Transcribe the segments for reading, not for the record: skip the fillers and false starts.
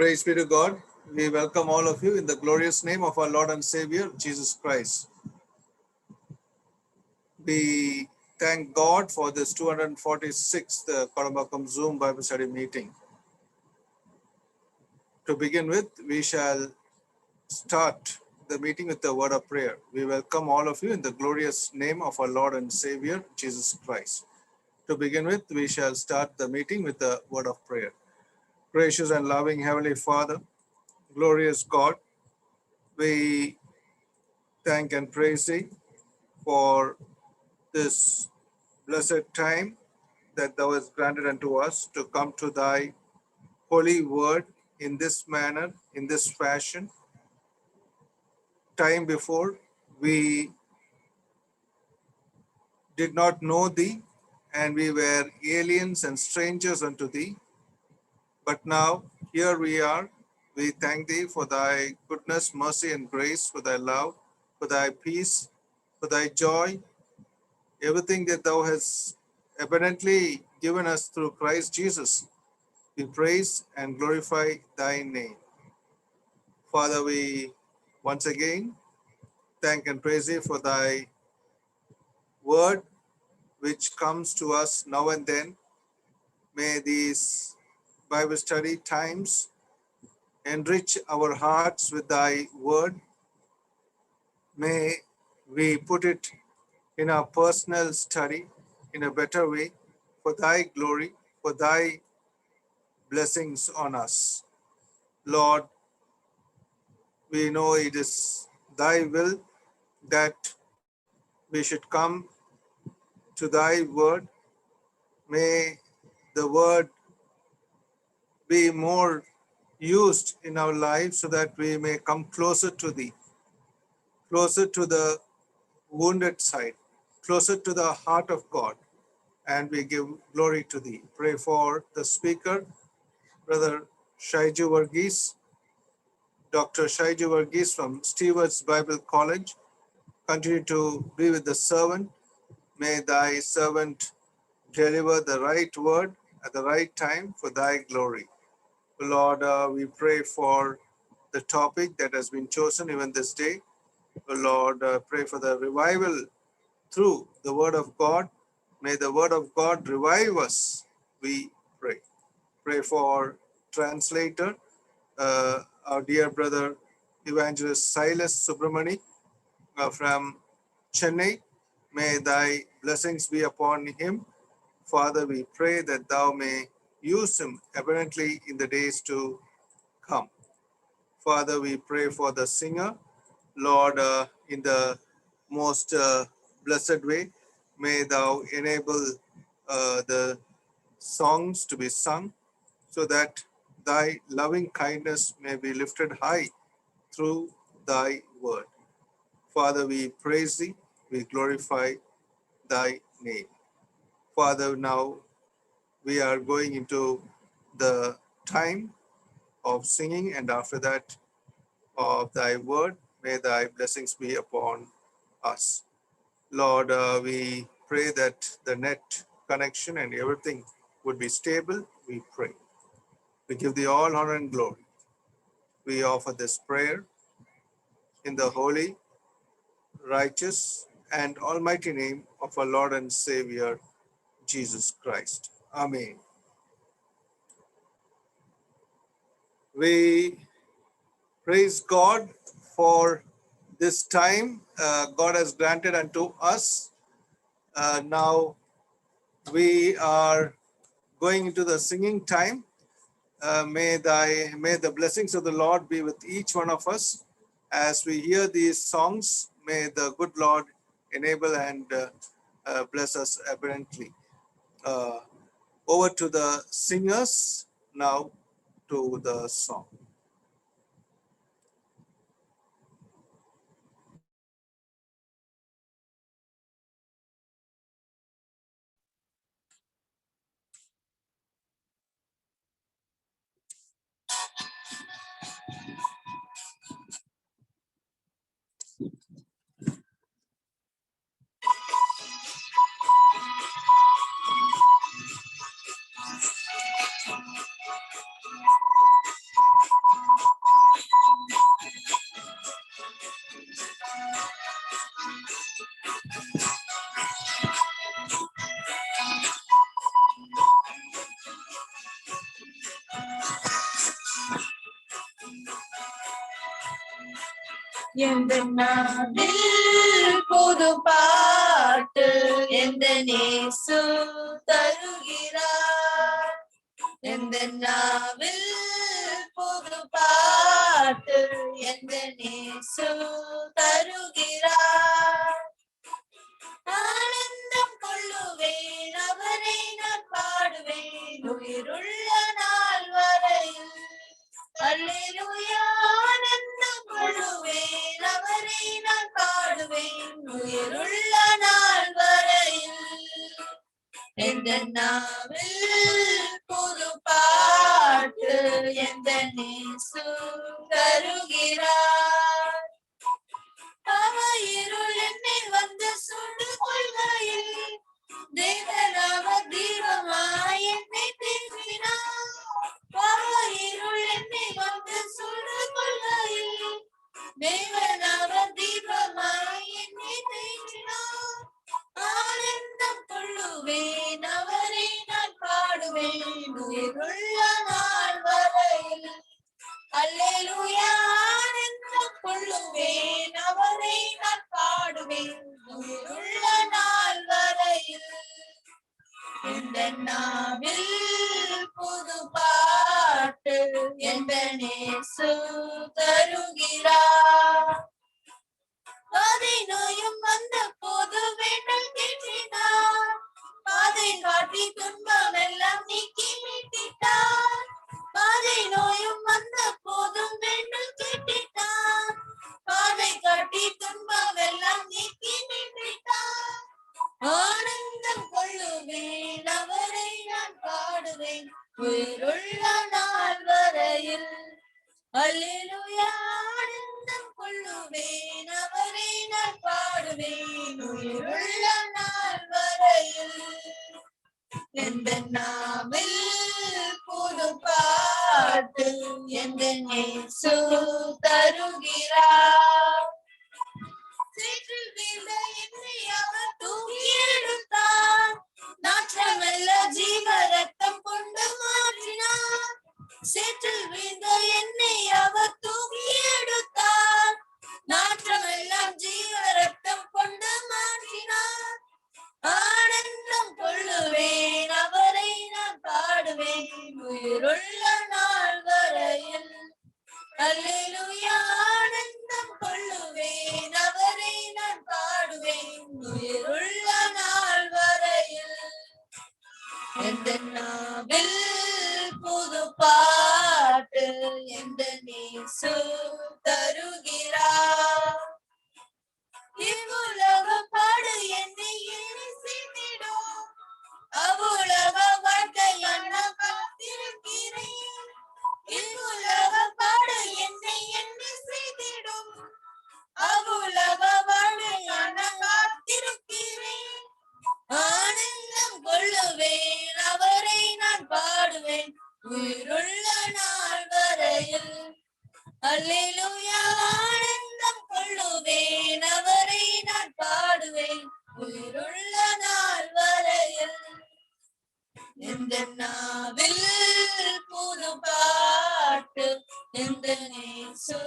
Praise be to God. We welcome all of you in the glorious name of our Lord and Savior, Jesus Christ. We thank God for this 246th Kodambakam Zoom Bible study meeting. To begin with, we shall start the meeting with the word of prayer. We welcome all of you in the glorious name of our Lord and Savior, Jesus Christ. To begin with, we shall start the meeting with the word of prayer. Gracious and loving Heavenly Father, glorious God, we thank and praise Thee for this blessed time that Thou hast granted unto us to come to Thy holy word in this manner, in this fashion. Time before, we did not know Thee, and we were aliens and strangers unto Thee. But now, here we are. We thank Thee for Thy goodness, mercy, and grace, for Thy love, for Thy peace, for Thy joy, everything that Thou hast abundantly given us through Christ Jesus. We praise and glorify Thy name. Father, we once again thank and praise Thee for Thy word, which comes to us now and then. May these Bible study times enrich our hearts with Thy word. May we put it in our personal study in a better way for Thy glory, for Thy blessings on us. Lord, we know it is Thy will that we should come to Thy word. May the word be more used in our lives so that we may come closer to Thee, closer to the wounded side, closer to the heart of God, and we give glory to Thee. Pray for the speaker, Brother Shaiju Varghese, Dr. Shaiju Varghese from Stewart's Bible College. Continue to be with the servant. May Thy servant deliver the right word at the right time for Thy glory. Lord, we pray for the topic that has been chosen even this day. Lord, pray for the revival through the word of God. May the word of God revive us, we pray. Pray for translator, our dear brother, Evangelist Silas Subramani from Chennai. May Thy blessings be upon him. Father, we pray that Thou may use him abundantly in the days to come. Father, we pray for the singer. Lord, in the most blessed way, may Thou enable the songs to be sung so that Thy loving kindness may be lifted high through Thy word. Father, we praise Thee, we glorify Thy name. Father, now we are going into the time of singing, and after that of Thy word, may Thy blessings be upon us. Lord, we pray that the net connection and everything would be stable. We pray. We give Thee all honor and glory. We offer this prayer in the holy, righteous, and almighty name of our Lord and Savior, Jesus Christ. Amen. We praise God for this time God has granted unto us. Now we are going into the singing time. May the blessings of the Lord be with each one of us as we hear these songs. May the good Lord enable and bless us abundantly. Over to the singers now to the song. எந்த நாவில் புது பாட்டு எந்த நேசு தருகிறார். எந்த நாவில் புது பாட்டு எந்த நேசு தருகிறார். ஆனந்தம் கொள்ளுவேன் அவரை நான் பாடுவேன் உயிருள்ள நாள் வரையில். அல்லேலூயா. ஆனந்தம் கொள்ளுவேன் அவரை நான் பாடுவேன் உயிருள்ள நாள் வரையில். எந்த நாவில் புது பாட்டு எந்த நேசு தருகிறார். இருள் என்னை வந்து சுடு கொள்கையில் தேவநாம தீபமாய் என்னை தேற்றினார். இருள் என்னை வந்து சுடு கொள்கையில் தேவநாம தீபமாய் என்னை தேற்றினார். ஆனந்தம் கொள்ளுவேன் அவரை நான் பாடுவேன் உயிருள்ள நாள் வரையில். அல்லேலூயா. ஆனந்தம் கொள்ளுவேன் அவரை நான் பாடுவேன் உயிருள்ள நாள் வரையில். எந்த நாவில் புது பாட்டு எந்த நேசு தருகிறார். பாதை நோயும் வந்த போது வேண்டல் கேட்டினார். பாதை காட்டி துன்பம் எல்லாம் நீக்கி மீட்டிட்டார். பாதை நோயும் வந்த போதும் வேண்டல் கேட்டிட்டார். பாதை காட்டி துன்பம் எல்லாம் நீக்கி மீட்டிட்டார். ஆனந்தம் கொள்ளுவேன் அவரை நான் பாடுவேன் உயிருள்ள நாள் வரையில். அல்லேலூயா. ஆனந்தம் கொள்ளுவேன் அவரை நான் பாடுவேன் உயிருள்ள நாள் வரையில். எந்த நாவில் புது பாட்டு எந்த நேசு தருகிறார். சேற்றில் வீழ்ந்த என்னை அவர் தூக்கி எடுத்தார். நாற்றமல்ல ஜீவ ரத்தம் கொண்டு மாற்றினார். சேற்றில் வீழ்ந்த என்னை அவர் தூக்கி எடுத்தார். நாற்றமெல்லாம் ஜீவ ரத்தம் கொண்டு மாற்றினார். ஆனந்தம் கொள்ளுவேன் அவரை நான் பாடுவேன் உயிருள்ள நாள் வரையில். அல்லேலூயா. ஆனந்தம் கொள்ளுவேன் அவரை நான் பாடுவேன் உயிருள்ள நாள் வரையில். எந்த நாவில் புது பாட்டு எந்த நேசு தருகிறார். இவ்வுலக பாடு என்னை எரிசித்திடும். அவ்வுலக வாழ்க்கை நான் காத்திருக்கிறேன். இவ்வுலக பாடு என்னை எண்ணி செய்திடும். அவ்வுலக வாழ்க்கை நான் காத்திருக்கிறேன். ஆனந்தம் கொள்ளுவேன் அவரை நான் பாடுவேன் உயிருள்ள நாள் வரையில். அல்லேலூயா. ஆனந்தம் கொள்ளுவேன் அவரை நான் பாடுவேன் உயிருள்ள நாள் வரையில். எந்த நாவில் புது பாட்டு எந்த நேசு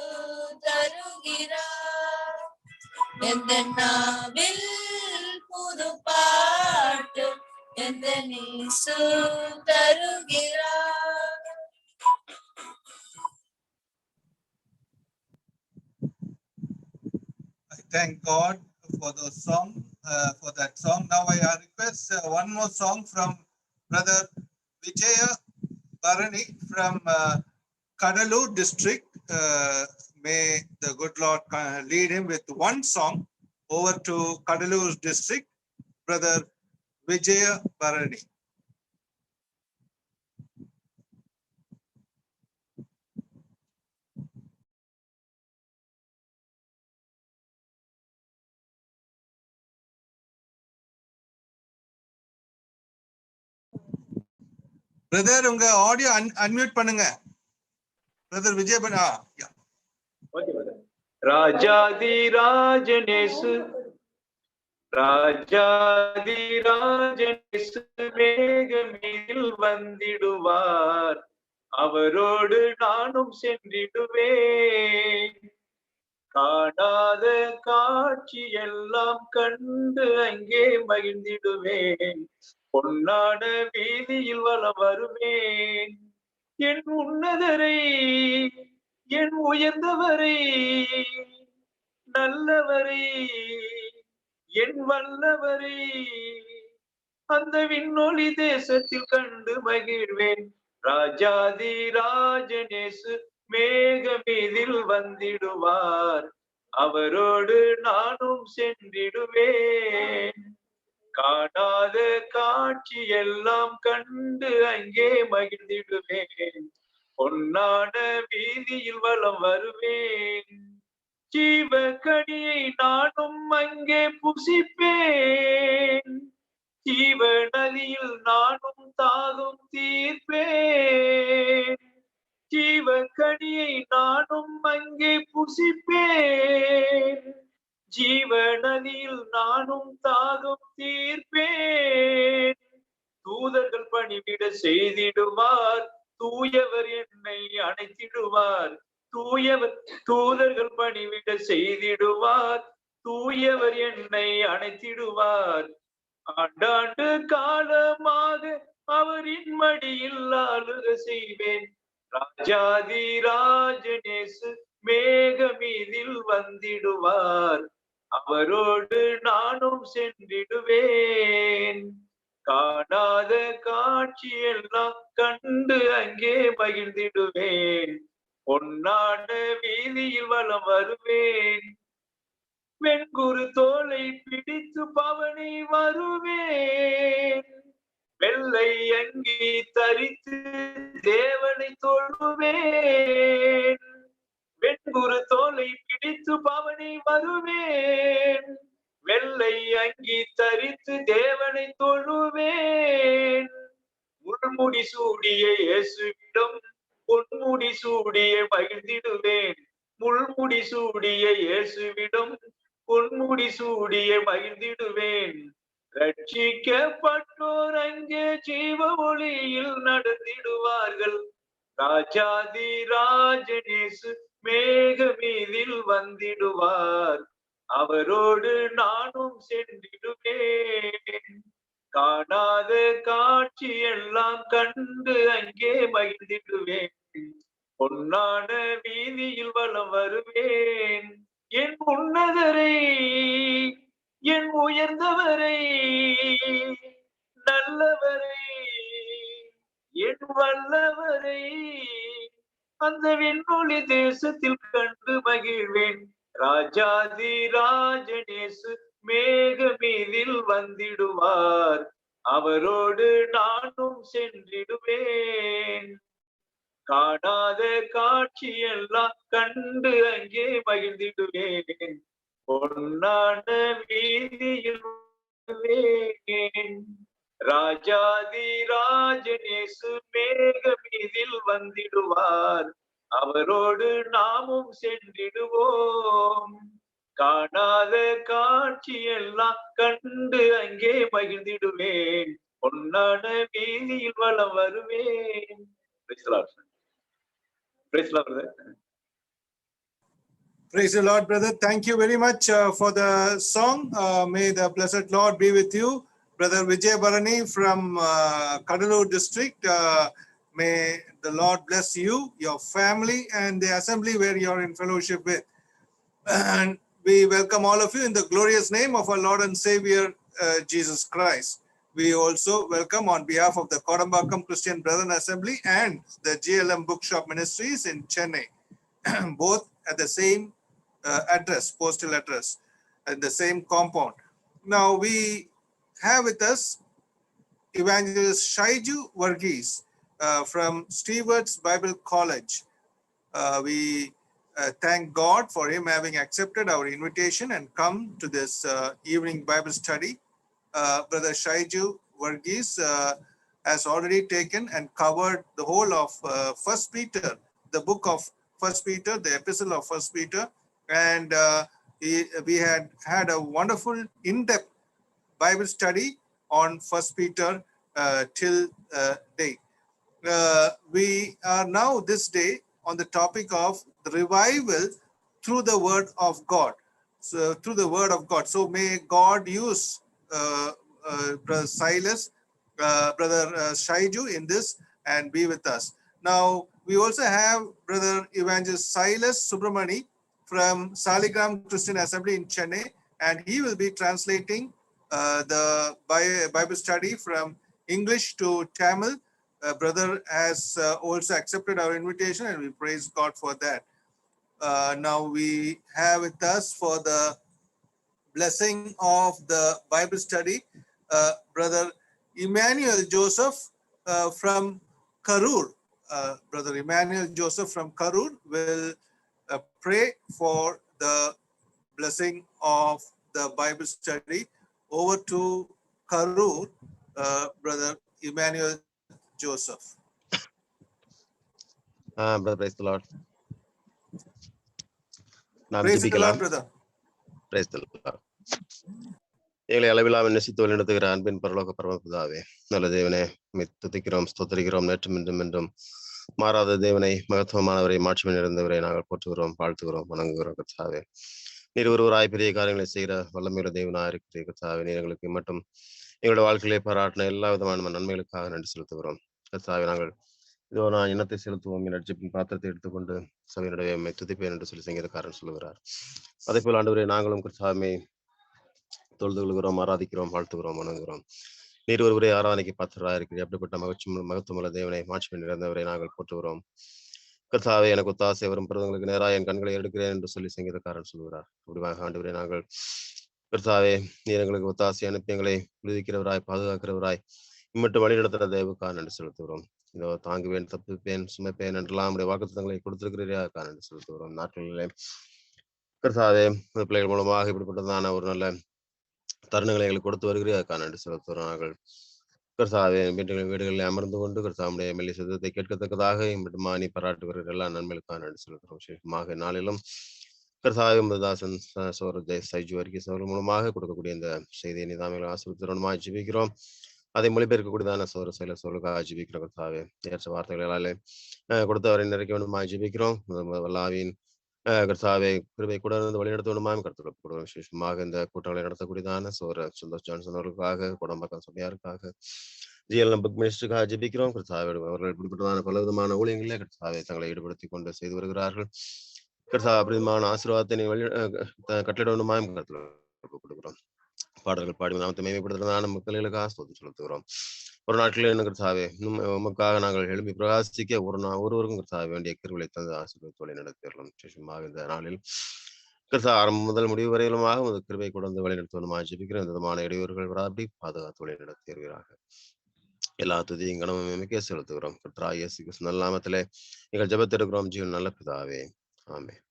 தருகிறார். எந்த நாவில் புது பாட்டு எந்த நேசு தருகிறார். I thank God for those song, for that song. Now I request one more song from Brother Vijaya Bharani from Kadalur district. May the good Lord lead him with one song. Over to Kadalur district, Brother Vijaya Bharani. Brother உங்க audio unmute பண்ணுங்க. Brother Vijay ராஜாதி ராஜனேசு ராஜாதி ராஜனேசு மேகமேல் வந்திடுவார். அவரோடு நானும் சென்றிடுவேன். காணாத காட்சி எல்லாம் கண்டு அங்கே மகிழ்ந்திடுவேன். பொன்னான வீதியில் வலம் வருவேன். என் உன்னதரை, என் உயர்ந்தவரை, நல்லவரை, என் வல்லவரை அந்த விண்ணொளி தேசத்தில் கண்டு மகிழ்வேன். ராஜாதி ராஜனேசு மேகமீதில் வந்திடுவார். அவரோடு நானும் சென்றிடுவேன். காணாத காட்சி எல்லாம் கண்டு அங்கே மகிழ்ந்திடுவேன். பொன்னான வீதியில் வலம் வருவேன். ஜீவ கனியை நானும் அங்கே புசிப்பேன். ஜீவ நதியில் நானும் தாகம் தீர்ப்பேன். ஜீவ கனியை நானும் அங்கே புசிப்பேன். ஜீவ நதியில் நானும் தாகம் தீர்ப்பேன். தூதர்கள் பணிவிட செய்திடுவார். தூயவர் என்னை அணைத்திடுவார். தூதர்கள் பணிவிட செய்திடுவார். தூயவர் என்னை அணைத்திடுவார். ஆண்டாண்டு காலமாக அவரின் மடியில் ஆளுக செய்வேன். ராஜாதி ராஜனேசு மேகமீதில் வந்திடுவார். அவரோடு நானும் சென்றிடுவேன். காணாத காட்சி எல்லாம் கண்டு அங்கே மகிழ்ந்திடுவேன். பொன்னான வீதியில் வலம் வருவேன். வெண்குரு தோலை பிடித்து பவனி வருவேன். வெள்ளை அங்கி தரித்து தேவனை தொழுவேன். வெண்குரு தோலை பிடித்து பவனி வருவேன். வெள்ளை அங்கி தரித்து தேவனை தொழுவேன். முள்முடி சூடிய இயேசுவிடம் பொன்முடி சூடிய மகிழ்ந்திடுவேன். முள்முடி சூடிய இயேசுவிடம் பொன்முடி சூடிய மகிழ்ந்திடுவேன். ரட்சிக்கப்பட்டோர் அங்கே ஜீவ ஒளியில் நடந்திடுவார்கள். ராஜாதி ராஜனேசு மேகமீதில் வந்திடுவார். அவரோடு நானும் சென்றிடுவேன். காணாத காட்சி எல்லாம் கண்டு அங்கே மகிழ்ந்திடுவேன். பொன்னான வீதியில் வலம் வருவேன். என் உன்னதரை, என் உயர்ந்தவரை, நல்லவரை, என் வல்லவரை அந்த விண்ணொளி தேசத்தில் கண்டு மகிழ்வேன். ராஜாதி ராஜனேசு மேகமீதில் வந்திடுவார். அவரோடு நானும் சென்றிடுவேன். காணாத காட்சி எல்லாம் கண்டு அங்கே மகிழ்ந்திடுவேன். பொன்னான வீதியில் வருவேன். ராஜாதி ராஜனேசு மேகமீதில் வந்திடுவார். அவரோடு நாமும் சென்றிடுவோம். காணாத காட்சி எல்லாம் கண்டு அங்கே மகிழ்ந்திடுவேன். பொன்னான வீதியில் வலம் வருவேன். Praise the Lord. Praise the Lord, brother. Praise the Lord, brother. Thank you very much for the song. May the blessed Lord be with you. Brother Vijay Bharani from Kadalur district. May the Lord bless you, your family, and the assembly where you are in fellowship with. And we welcome all of you in the glorious name of our Lord and Savior, Jesus Christ. We also welcome on behalf of the Kodambakam Christian Brethren Assembly and the GLM Bookshop Ministries in Chennai, both at the same address, postal address, at the same compound. Now we have with us Evangelist Shaiju Varghese from Stewart's Bible College. We thank God for him having accepted our invitation and come to this evening Bible study. Brother Shaiju Varghese has already taken and covered the whole of First Peter, the book of First Peter, the epistle of First Peter, and we had a wonderful in-depth Bible study on First Peter till date. We are now this day on the topic of the revival through the word of God. So through the word of God. So may God use Brother Silas, Brother Shaiju in this and be with us. Now we also have Brother Evangelist Silas Subramani from Saligram Christian Assembly in Chennai, and he will be translating the Bible study from English to Tamil. Brother has also accepted our invitation, and we praise God for that. Now we have with us for the blessing of the Bible study, Brother Emmanuel Joseph from Karur. Brother Emmanuel Joseph from Karur will pray for the blessing of the Bible study. Over to Karur, Brother Emmanuel Joseph. Brother, praise the Lord. நாம் Praise the Lord, ஜெபிக்கலாம். brother. Praise the Lord. எங்களை அளவில்லாமல் நேசித்து வழிநடத்துகிற அன்பின் பரலோக பரமபிதாவே, நல்ல தேவனே, துதிக்கிறோம், ஸ்தோத்திரிக்கிறோம். நேற்றும் இன்றும் மாறாத தேவனை, மகத்துவமானவரை, மாட்சிமை நிறைந்தவரை நாங்கள் போற்றுகிறோம், வாழ்த்துகிறோம், வணங்குகிறோம். கர்த்தாவே, நீர் ஒருவராய் பெரிய காரியங்களை செய்கிற வல்லமையுள்ள தேவனாக இருக்கிற கர்த்தாவே, நீர் எங்களுக்கு மட்டும் எங்களுடைய வாழ்க்கையிலே பாராட்டின எல்லா விதமான நன்மைகளுக்காக நன்றி செலுத்துகிறோம். கர்த்தாவே, நாங்கள் இதோ நான் இனத்தை செலுத்துவோம், என் ரட்சிப்பின் பாத்திரத்தை எடுத்துக்கொண்டு சபையினுடைய துதிப்பேன் என்று சொல்லி சங்கீதக்காரன் சொல்லுகிறார். அதே போல் ஆண்டவரே, நாங்களும் கர்த்தாவே தொழுது கொள்கிறோம், ஆராதிக்கிறோம், வாழ்த்துகிறோம், வணங்குகிறோம். நீர் ஒருவரே ஆராதனைக்கு பாத்திரராக இருக்கிறீர். அப்படிப்பட்ட மகத்துவமுள்ள தேவனை, மாட்சிமை நிறைந்தவரை நாங்கள் போற்றுகிறோம். கர்த்தாவே, எனக்கு ஒத்தாசை வரும் பருவங்களுக்கு நேராக என் கண்களை எடுக்கிறேன் என்று சொல்லி சங்கீதக்காரன் சொல்கிறார். அப்படியாக ஆண்டவரே, நாங்கள் கர்த்தாவே, நீர் எங்களுக்கு ஒத்தாசை அனுப்பி எங்களை விடுவிக்கிறவராய், பாதுகாக்கிறவராய், இம்மட்டும் வழி நடத்துகிற தேவக்காக நன்றி செலுத்துகிறோம். இதோ தாங்குவேன், தப்புப்பேன், சுமைப்பேன் என்றெல்லாம் நம்முடைய வாக்குத்தத்தங்களை கொடுத்திருக்கிறீர்கள் நன்றி செலுத்துகிறோம். நாட்களிலே கர்த்தாவே, பிள்ளைகள் மூலமாக இப்படிப்பட்டதான ஒரு நல்ல தருணங்களை எங்களுக்கு கொடுத்து வருகிறீர்கள் நன்றி செலுத்துகிறோம். நாங்கள் கர்த்தாவே வீடுகளில் அமர்ந்து கொண்டு கர்த்தாவுடைய மெல்லி சத்தத்தை கேட்கத்தக்கதாக மட்டுமா நீ பாராட்டுகிறீர்கள் எல்லா நன்மைகளுக்காக நன்றி செலுத்துகிறோம். விசேஷமாக நாளிலும் கர்த்தாவே, தாசன் சோர சைஜு வர்கீஸ் அவர்கள் மூலமாக கொடுக்கக்கூடிய இந்த செய்தியை நிதாமைகளை ஆசிரியமாக ஜீவிக்கிறோம். அதை மொழிபெயர்க்கக்கூடியதான சோர செயல சொல்லுக்காக ஜீவிக்கிறோம். கர்த்தாவே, ஏற்ற வார்த்தைகளாலே கொடுத்தவரை நிறைக்க வேண்டுமா ஜீவிக்கிறோம். வல்லாவின் கர்த்தாவே, கிருபை கூட இருந்து வழிநடத்த வேண்டுமாம் கருத்துக்கள் விசேஷமாக இந்த கூட்டங்களை நடத்தக்கூடியதான சோர சுந்தர் ஜான்சன் அவர்களுக்காக, குடம்பாக்கம் சபையாருக்காக, ஜிஎல் புக் மினிஸ்டருக்காக ஜெபிக்கிறோம். கர்த்தாவே, அவர்கள் இப்படிப்பட்டதான பல விதமான ஊழியங்களே கர்த்தாவே தங்களை ஈடுபடுத்தி கொண்டு செய்து வருகிறார்கள். கர்த்தா அப்படிமான ஆசீர்வாதத்தை வழி கட்டளிட வேண்டுமாம் கருத்துக்கள் கொடுக்கிறோம். பாடல்கள் பாடி நாமத்தை மேம்படுத்துறதான மக்களுக்காக ஸ்தோத்திரம் செலுத்துகிறோம். ஒரு நாட்களில் என்ன கர்த்தாவே, உமக்காக நாங்கள் எழுப்பி பிரகாசிக்க ஒருவருக்கும் கர்த்தாவே வேண்டிய கிருபையை தந்து ஆசீர்வாதத்தை நடத்திடலாம். விசேஷமாக இந்த நாளில் கர்த்தா ஆரம்பம் முதல் முடிவு வரையிலுமாக ஒரு கிருபை கொண்டு வழி நடத்துவதுமாக ஜெபிக்கிற இந்த விதமான இடையூறுகள் வராபடி பாதுகாத்து வழி நடத்துகிறார்கள். எல்லா துதியும் கனமும் மிக்க செலுத்துகிறோம். கர்த்தா இயேசு கிறிஸ்து நல்ல நாமத்திலே நீங்கள் ஜெபத்தை எடுக்கிறோம். ஜீவன் நல்ல பிதாவே, ஆமென்.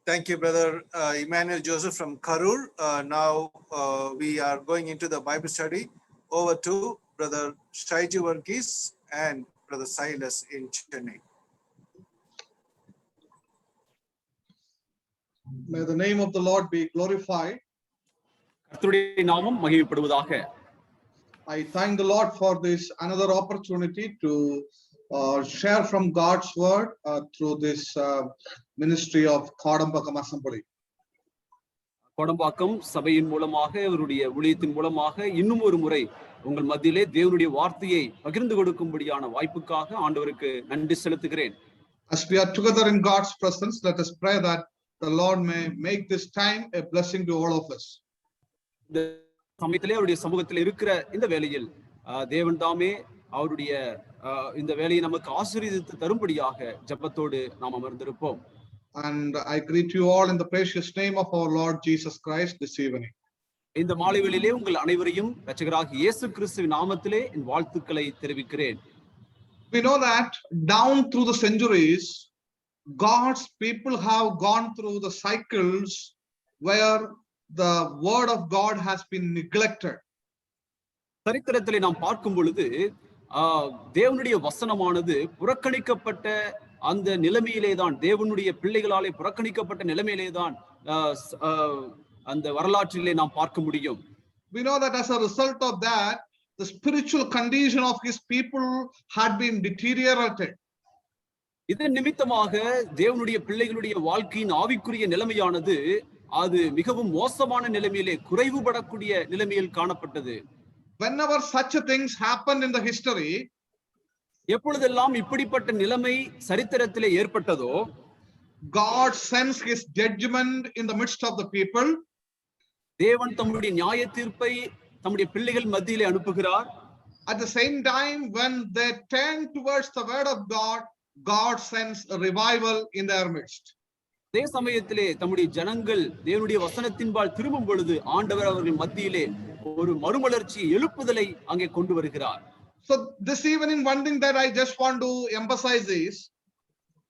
Thank you, Brother Emmanuel Joseph from Karur. Now we are going into the Bible study. Over to Brother Shaiju Varghese and Brother Silas in Chennai. May the name of the Lord be glorified. கர்த்தருடைய நாமம் மகிமைப்படுவதாக. I thank the Lord for this another opportunity to share from God's word through this ministry of Kodambakam Assembly. Kodambakkam சபையின் மூலமாக, அவருடைய ஊழியத்தின் மூலமாக இன்னும் ஒரு முறை உங்கள் மத்தியிலே தேவனுடைய வார்த்தையை பகிர்ந்து கொடுக்கும்படியான வாய்ப்புக்காக ஆண்டவருக்கு நன்றி செலுத்துகிறேன். As we are together in God's presence, let us pray that the Lord may make this time a blessing to all of us. இந்த சமயத்திலே அவருடைய சமூகத்தில் இருக்கிற இந்த வேளையில் தேவன் தாமே அவருடைய இந்த வேலையை நமக்கு ஆசீர்வதித்து தரும்படியாக ஜெபத்தோடு நாம் அமர்ந்திருப்போம். And I greet you all in the precious name of our Lord Jesus Christ this evening. இந்த மாலை வேளையிலே உங்கள் அனைவரையும் இரட்சகராகிய இயேசு கிறிஸ்துவின் நாமத்திலே என் வாழ்த்துக்களை தெரிவிக்கிறேன். We know that down through the centuries, God's people have gone through the cycles where the word of God has been neglected. சரித்திரத்திலே நாம் பார்க்கும் பொழுது தேவனுடைய வசனமானது புறக்கணிக்கப்பட்ட அந்த நிலைமையிலே தான், தேவனுடைய பிள்ளைகளாலே புறக்கணிக்கப்பட்ட நிலைமையிலே தான் அந்த வரலாற்றிலே நாம் பார்க்க முடியும். We know that as a result of that, the spiritual condition of his people had been deteriorated. இதன் நிமித்தமாக தேவனுடைய பிள்ளைகளுடைய வாழ்க்கையின் ஆவிக்குரிய நிலைமையானது அது மிகவும் மோசமான நிலைமையிலே குறைவுபடக்கூடிய நிலைமையில் காணப்பட்டது. Whenever such things happened in the history, எப்பொழுதெல்லாம் இப்படிப்பட்ட நிலைமை சரித்திரத்திலே ஏற்பட்டதோ, God sends his judgment in the midst of the people. தேவன் தம்முடைய நியாய தீர்ப்பை தம்முடைய பிள்ளைகள் மத்தியிலே அனுப்புகிறார். At the same time, when they turn towards the word of God, God sends a revival in their midst. அதே சமயத்திலே தம்முடைய ஜனங்கள் தேவனுடைய வசனத்தின்பால் திரும்பும் பொழுது ஆண்டவர் அவர்கள் மத்தியிலே ஒரு மறுமலர்ச்சி எழுப்புதலை அங்கே கொண்டு வருகிறார். So this evening, one thing that I just want to emphasize is,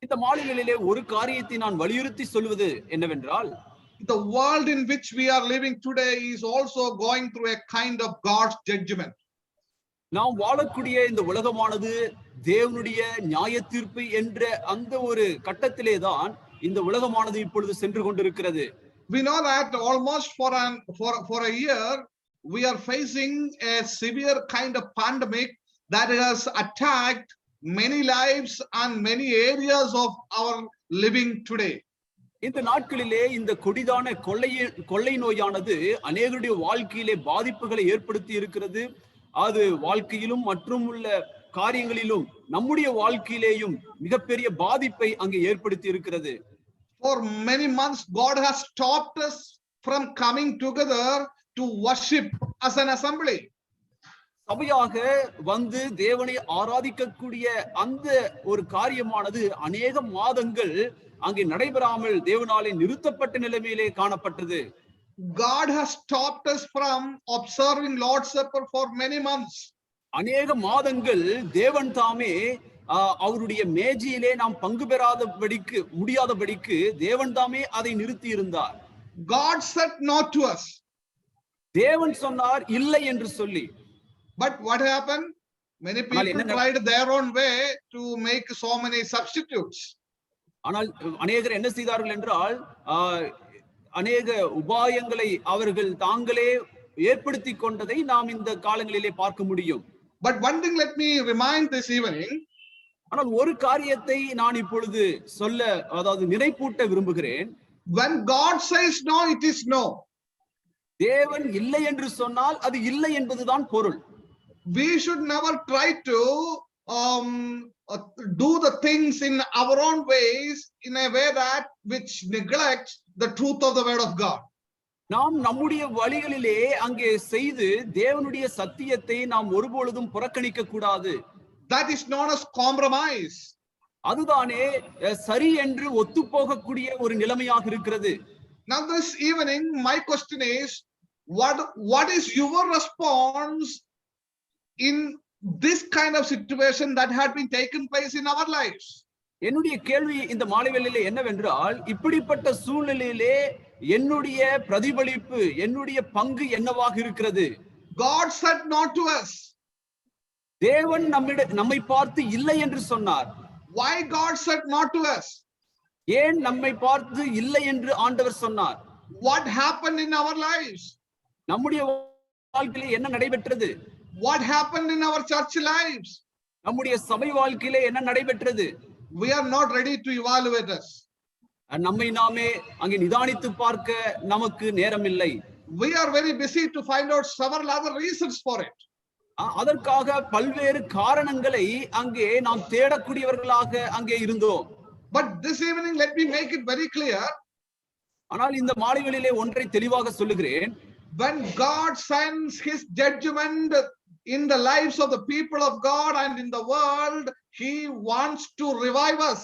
இந்த மாலைகளிலே ஒரு காரியத்தை நான் வலியுறுத்தி சொல்வது என்னவென்றால், the world in which we are living today is also going through a kind of God's judgment. நாம் வாழக்கூடிய இந்த உலகமானது தேவனுடைய நியாய தீர்ப்பு என்ற அந்த ஒரு கட்டத்திலே தான் இந்த உலகமானது இப்பொழுது சென்று கொண்டிருக்கிறது. We know that almost for a year we are facing a severe kind of pandemic that has attacked many lives and many areas of our living today. இந்த நாட்களிலே இந்த கொடிதான கொள்ளை நோயானது அநேகருடைய வாழ்க்கையிலே பாதிப்புகளை ஏற்படுத்தி இருக்கிறது. அது வாழ்க்கையிலும் மற்றும் உள்ள காரியங்களிலும் நம்முடைய வாழ்க்கையிலேயும் மிகப்பெரிய பாதிப்பை அங்கே ஏற்படுத்தி இருக்கிறது. For many months God has stopped us from coming together to worship as an assembly. சபையாக வந்து தேவனை ஆராதிக்கக்கூடிய அந்த ஒரு காரியமானது அநேக மாதங்கள் அங்கே நடைபெறாமல் தேவனாலே நிறுத்தப்பட்ட நிலைமையிலே காணப்பட்டது. God has stopped us from observing Lord's Supper for many months. அநேக மாதங்கள் தேவன் தாமே அவருடைய மேஜையிலே நாம் பங்கு பெறாதபடிக்கு முடியாதபடிக்கு தேவன் தாமே அதை நிறுத்தி இருந்தார். God said not to us. தேவன் சொன்னார் இல்லை என்று சொல்லி. But what happened? Many people tried their own way to make so many substitutes. ஆனால் அநேகர் என்ன செய்தார்கள் என்றால் அநேக உபாயங்களை அவர்கள் தாங்களே ஏற்படுத்தி கொண்டதை நாம் இந்த காலங்களிலே பார்க்க முடியும். But one thing let me remind this evening. ஆனால் ஒரு காரியத்தை நான் இப்பொழுது சொல்ல அதாவது நினைப்பூட்ட விரும்புகிறேன். When God says no, it is no. தேவன் இல்லை என்று சொன்னால் அது இல்லை என்பதுதான் பொருள். We should never try to do the things in our own ways in a way that which neglects the truth of the word of God. நாம் நம்முடைய வழிகளிலே அங்கே செய்து தேவனுடைய சத்தியத்தை நாம் ஒருபொழுதும் புறக்கணிக்க கூடாது. That is known as compromise. அதுதானே சரி என்று ஒத்துப்போகக்கூடிய ஒரு நிலைமையாக இருக்கிறது. Now this evening my question is, what is your response in this kind of situation that had been taken place in our lives? என்னுடைய கேள்வி இந்த மாலை வேளையிலே என்னவென்றால், இப்படிப்பட்ட சூழ்நிலையிலே என்னுடைய பிரதிபலிப்பு என்னுடைய பங்கு என்னவாக இருக்கிறது? God said not to us. தேவன் நம்மை பார்த்து இல்லை என்று சொன்னார். Why God said not to us? ஏன் நம்மை பார்த்து இல்லை என்று ஆண்டவர் சொன்னார்? What happened in our lives? நம்முடைய வாழ்க்கையிலே என்ன நடைபெற்றது? What happened in our church lives? நம்முடைய சபை வாழ்க்கையிலே என்ன நடைபெற்றது? We are not ready to evaluate us. நம்மை நாமே அங்கே நிதானித்து பார்க்க நமக்கு நேரம் இல்லை. We are very busy to find out several other reasons for it. அதற்காக பல்வேறு காரணங்களை அங்கே நாம் தேடக்கூடியவர்களாக அங்கே இருந்தோம். But this evening let me make it very clear. ஆனால் இந்த மாலைகளிலே ஒன்றை தெளிவாக சொல்லுகிறேன். When God sends his judgment in the lives of the people of God and in the world, he wants to revive us.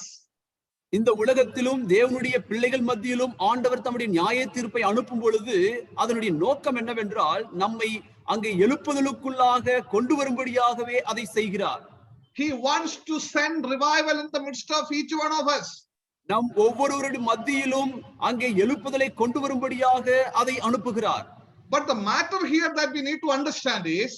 இந்த உலகத்திலும் தேவனுடைய பிள்ளைகள் மத்தியிலும் ஆண்டவர் தம்முடைய நியாய தீர்ப்பை அனுப்பும் பொழுது அதனுடைய நோக்கம் என்னவென்றால் நம்மை அங்கே எழுப்புதலுக்குள்ளாக கொண்டு வரும்படியாகவே அதை செய்கிறார். He wants to send revival in the midst of each one of us. நம் ஒவ்வொருவருடைய மத்தியிலும் அங்கே எழுப்புதலை கொண்டு வரும்படியாக அதை அனுப்புகிறார். But the matter here that we need to understand is,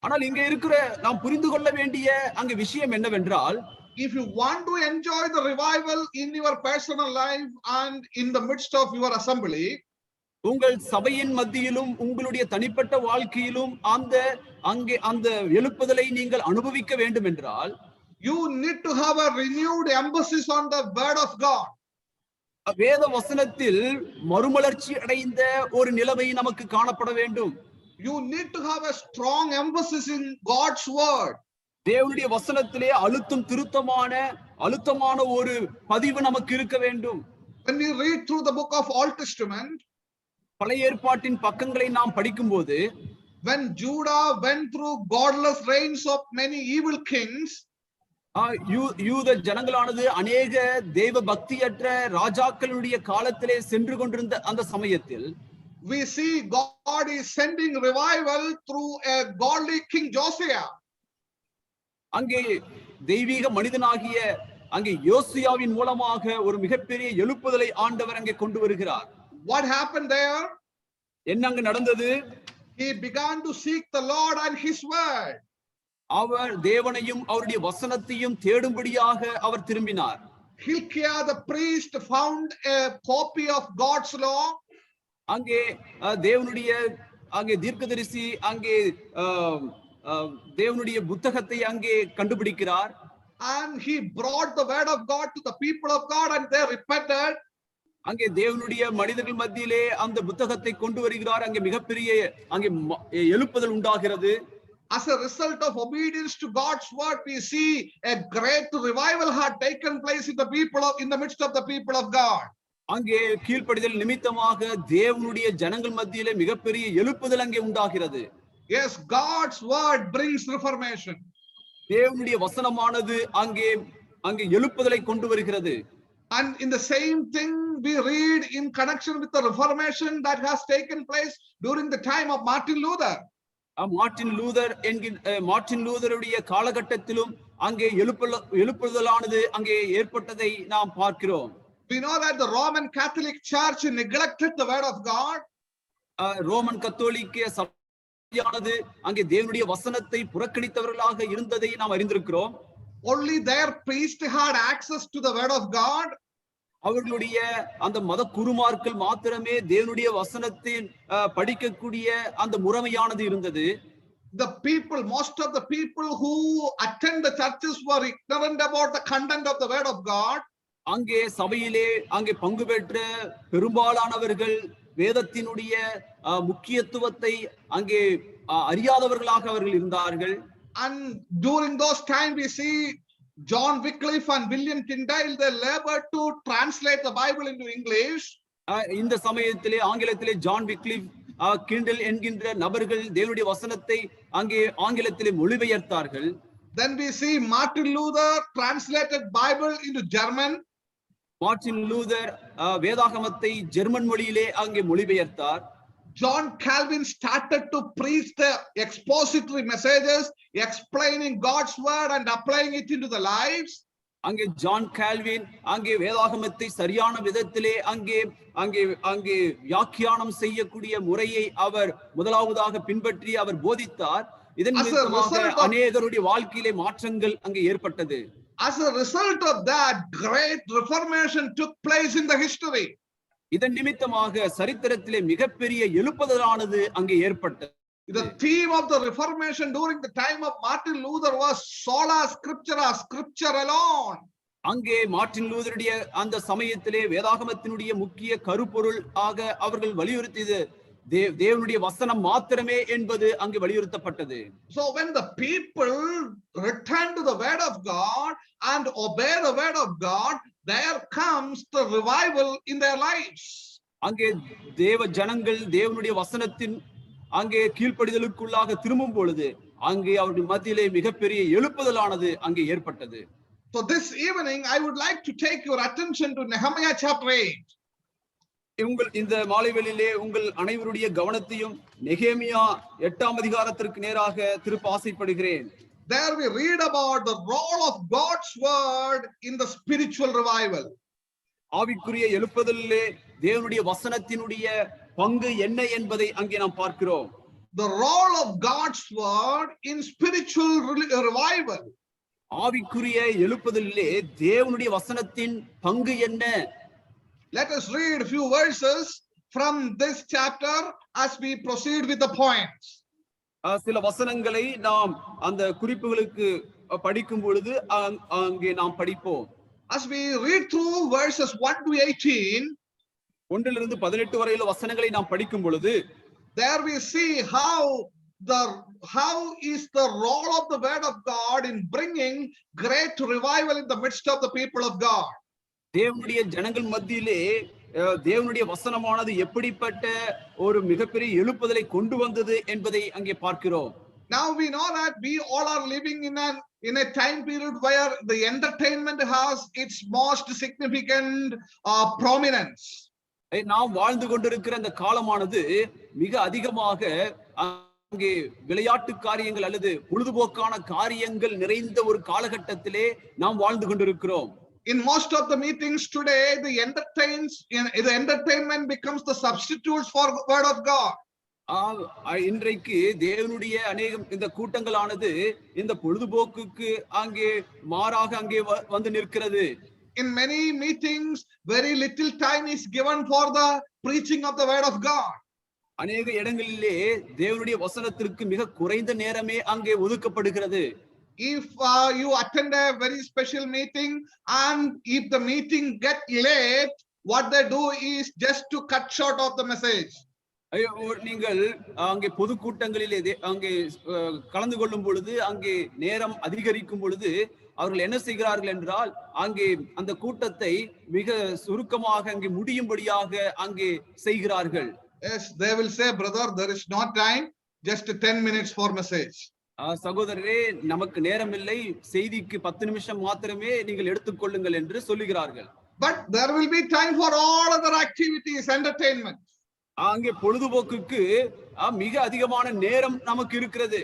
ஆனால் இங்க இருக்கிற நாம் புரிந்து கொள்ள வேண்டிய அங்க விஷயம் என்னவென்றால், if you want to enjoy the revival in your personal life and in the midst of your assembly, உங்கள் சபையின் மத்தியிலும் உங்களுடைய தனிப்பட்ட வாழ்க்கையிலும் அந்த எழுப்புதலை நீங்கள் அனுபவிக்க வேண்டும் என்றால், You need to have a renewed emphasis on the word of God. வேத வசனத்தில் மறுமலர்ச்சி அடைந்த ஒரு நிலைமை நமக்கு காணப்பட வேண்டும். You need to have a strong emphasis in God's word. தேவனுடைய வசனத்திலே அழுத்தமான ஒரு பதிவு நமக்கு இருக்க வேண்டும். When we read through the book of Old Testament, பழைய ஏற்பாட்டின் பக்கங்களை நாம் படிக்கும்போது, when Judah went through godless reigns of many evil kings, யூத ஜனங்களானது அநேக தேவ பக்தியற்ற ராஜாக்களுடைய காலத்திலே சென்று கொண்டிருந்த அந்த சமயத்தில், we see God is sending revival through a godly King Josiah. அங்கே தெய்வீக மனிதனாகிய அங்கே யோசியாவின் மூலமாக ஒரு மிகப்பெரிய எழுப்புதலை ஆண்டவர் அங்கே கொண்டு வருகிறார். What happened there? என்ன அங்கு நடந்தது? He began to seek the Lord and his word. அவர் தேவனையும் அவருடைய வசனத்தையும் தேடும்படியாக அவர் திரும்பினார். Hilkiah the priest found a copy of God's law. அங்கே தேவனுடைய அங்கே தீர்க்கதரிசி அங்கே தேவனுடைய புத்தகத்தை அங்கே கண்டுபிடிக்கிறார். And he brought the word of God to the people of God and they repented. அங்கே தேவனுடைய மனிதர்கள் மத்தியிலே அந்த புத்தகத்தை கொண்டு வருகிறார். அங்கே மிகப்பெரிய அங்கே எழுப்புதல் உண்டாகிறது. As a result of obedience to God's word, we see a great revival had taken place in the midst of the people of God. அங்கே கீழ்ப்படிதல் நிமித்தமாக தேவனுடைய ஜனங்கள் மத்தியிலே மிகப்பெரிய எழுப்புதல் அங்கே உண்டாகிறது. Yes, God's word brings reformation. தேவனுடைய வசனமானது அங்கே எழுப்புதலை கொண்டு வருகிறது. And in the same thing we read in connection with the reformation that has taken place during the time of Martin Luther. Martin லூதருடைய காலகட்டத்திலும் அங்கே எழுப்புதலானது அங்கே ஏற்பட்டதை நாம் பார்க்கிறோம். We know that the Roman Catholic Church neglected the word of God. Roman கத்தோலிக்க சபையானது அங்கே தேவனுடைய வசனத்தை புறக்கணித்தவர்களாக இருந்ததை நாம் அறிந்திருக்கிறோம். Only their priest had access to the word of God. அவர்களுடைய அந்த மத குருமார்கள் மாத்திரமே தேவனுடைய வசனத்தின் படிக்கக்கூடிய அந்த முறைமையானது இருந்தது. The people, most of the people who attend the churches were ignorant about the content of the word of God. அங்கே சபையிலே அங்கே பங்கு பெற்ற பெரும்பாலானவர்கள் வேதத்தினுடைய முக்கியத்துவத்தை அங்கே அறியாதவர்களாக அவர்கள் இருந்தார்கள். And during those times we see John Wycliffe and William Tyndale, they labored to translate the Bible into English. இந்த சமயத்திலே ஆங்கிலத்திலே ஜான் விக்லிஃப் கிண்டல் என்கின்ற நபர்கள் தேவனுடைய வசனத்தை அங்கே ஆங்கிலத்திலே மொழிபெயர்த்தார்கள். Then we see Martin Luther translated Bible into German. Martin Luther வேதாகமத்தை ஜெர்மன் மொழியிலே அங்கே மொழிபெயர்த்தார். John Calvin started to preach the expository messages, explaining God's word and applying it into the lives. அங்கே ஜான் கால்வின் அங்கே வேதாகமத்தை சரியான விதத்திலே அங்கே வியாக்கியானம் செய்யக்கூடிய முறையை அவர் முதலாவதாக பின்பற்றி அவர் போதித்தார். இதன் மூலமாக அநேகருடைய வாழ்க்கையிலே மாற்றங்கள் அங்கே ஏற்பட்டது. As a result of that, great reformation took place in the history. இதன் நிமித்தமாக சரித்திரத்திலே மிகப்பெரிய எழுப்புதலானது அங்கே ஏற்பட்டது. The theme of the reformation during the time of Martin Luther was sola scriptura, scripture alone. அங்கே மார்ட்டின் லூதருடைய அந்த சமயத்திலே வேதாகமத்தினுடைய முக்கிய கருப்பொருள் ஆக அவர்கள் வலியுறுத்தியது தேவனுடைய வசனம் மாத்திரமே என்பது அங்கு வலியுறுத்தப்பட்டது. So when the people return to the word of God and obey the word of God, there comes the revival in their lives. அங்கே தேவ ஜனங்கள் தேவனுடைய வசனத்தின் அங்கே கீழ்ப்படிதலுக்குள்ளாக திரும்பும் பொழுது அங்கே அவருடைய மத்தியிலே மிகப்பெரிய எழுப்புதலானது அங்கே ஏற்பட்டது. So this evening I would like to take your attention to Nehemiah chapter 8. இந்த மாலைவேளையிலே உங்கள் அனைவருடைய கவனத்தையும் நெகேமியா 8ஆம் அதிகாரத்திற்கு நேராக திருப்ப ஆசைப்படுகிறேன். There we read about the role of God's word in the spiritual revival. ஆவிக்குரிய எழுப்புதலிலே தேவனுடைய வசனத்தினுடைய பங்கு என்ன என்பதை அங்கே நாம் பார்க்கிறோம். The role of God's word in spiritual revival. ஆவிக்குரிய எழுப்புதலிலே தேவனுடைய வசனத்தின் பங்கு என்ன? Let us read a few verses from this chapter as we proceed with the points. சில வசனங்களை நாம் அந்த குறிப்புகளுக்கு படிக்கும் பொழுது அங்கே நாம் படிப்போம். As we read through verses 1 to 18, 1 18 வரையில வசனங்களை நாம் படிக்கும் பொழுது there we see how is the role of the word of God in bringing great revival in the midst of the people of God. தேவனுடைய ஜனங்கள் மத்தியிலே தேவனுடைய வசனமானது எப்படிப்பட்ட ஒரு மிகப்பெரிய எழுப்புதலை கொண்டு வந்தது என்பதை அங்கே பார்க்கிறோம். Now we know that we all are living in a time period where the entertainment has its most significant prominence. நாம் வாழ்ந்து கொண்டிருக்கிற அந்த காலமானது மிக அதிகமாக அங்கே விளையாட்டு காரியங்கள் அல்லது பொழுதுபோக்கான காரியங்கள் நிறைந்த ஒரு காலகட்டத்திலே நாம் வாழ்ந்து கொண்டிருக்கிறோம். In most of the meetings today, the entertainment becomes the substitutes for word of God. இன்றைக்கு தேவனுடைய அநேகம் இந்த கூட்டங்களானது இந்த பொழுதுபோக்குக்கு அங்கே மாறாக அங்கே வந்து நிற்கிறது. In many meetings, very little time is given for the preaching of the word of God. அநேக இடங்களிலே தேவனுடைய வசனத்திற்கு மிக குறைந்த நேரமே அங்கே ஒதுக்கப்படுகிறது. If you attend a very special meeting and if the meeting get late, what they do is just to cut short of the message. நீங்கள் அங்கே பொதுக்கூட்டங்களிலே அங்கே கலந்து கொள்ளும் பொழுது அங்கே நேரம் அதிகரிக்கும் பொழுது அவர்கள் என்ன செய்கிறார்கள் என்றால் அங்கே அந்த கூட்டத்தை மிக சுருக்கமாக அங்கே முடியும்படியாக அங்கே செய்கிறார்கள். Yes, they will say, brother, there is no time, just 10 minutes for message. சகோதரரே, நமக்கு நேரம் இல்லை, செய்திக்கு 10 நிமிஷம் மாத்திரமே நீங்கள் எடுத்துக்கொள்ளுங்கள் என்று சொல்லுகிறார்கள். But there will be time for all other activities, entertainment. அங்கே பொழுதுபோக்குக்கு மிக அதிகமான நேரம் நமக்கு இருக்கிறது.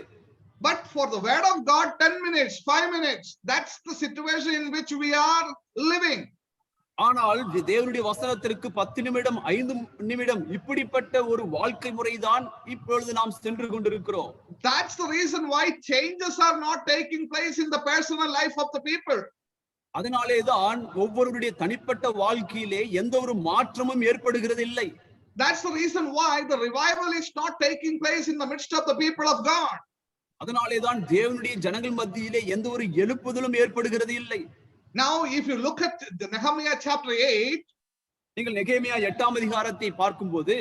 But for the word of God, 10 minutes, 5 minutes, that's the situation in which we are living. ஆனால் தேவனுடைய வசனத்திற்கு 10 நிமிடம் 5 நிமிடம் இப்படிப்பட்ட ஒரு வாழ்க்கை முறைதான் இப்பொழுது நாம் சென்று கொண்டிருக்கிறோம். That's the reason why changes are not taking place in the personal life of the people. அதனாலேதான் ஒவ்வொருவருடைய தனிப்பட்ட வாழ்க்கையிலே எந்த ஒரு மாற்றமும் ஏற்படுகிறது இல்லை. That's the reason why the revival is not taking place in the midst of the people of God. அதனாலேதான் தேவனுடைய ஜனங்கள் மத்தியிலே எந்த ஒரு எழுப்புதலும் ஏற்படுகிறது இல்லை. Now if you look at the Nehemiah chapter 8, நீங்கள் நெகேமியா 8ஆம் அதிகாரத்தை பார்க்கும்போது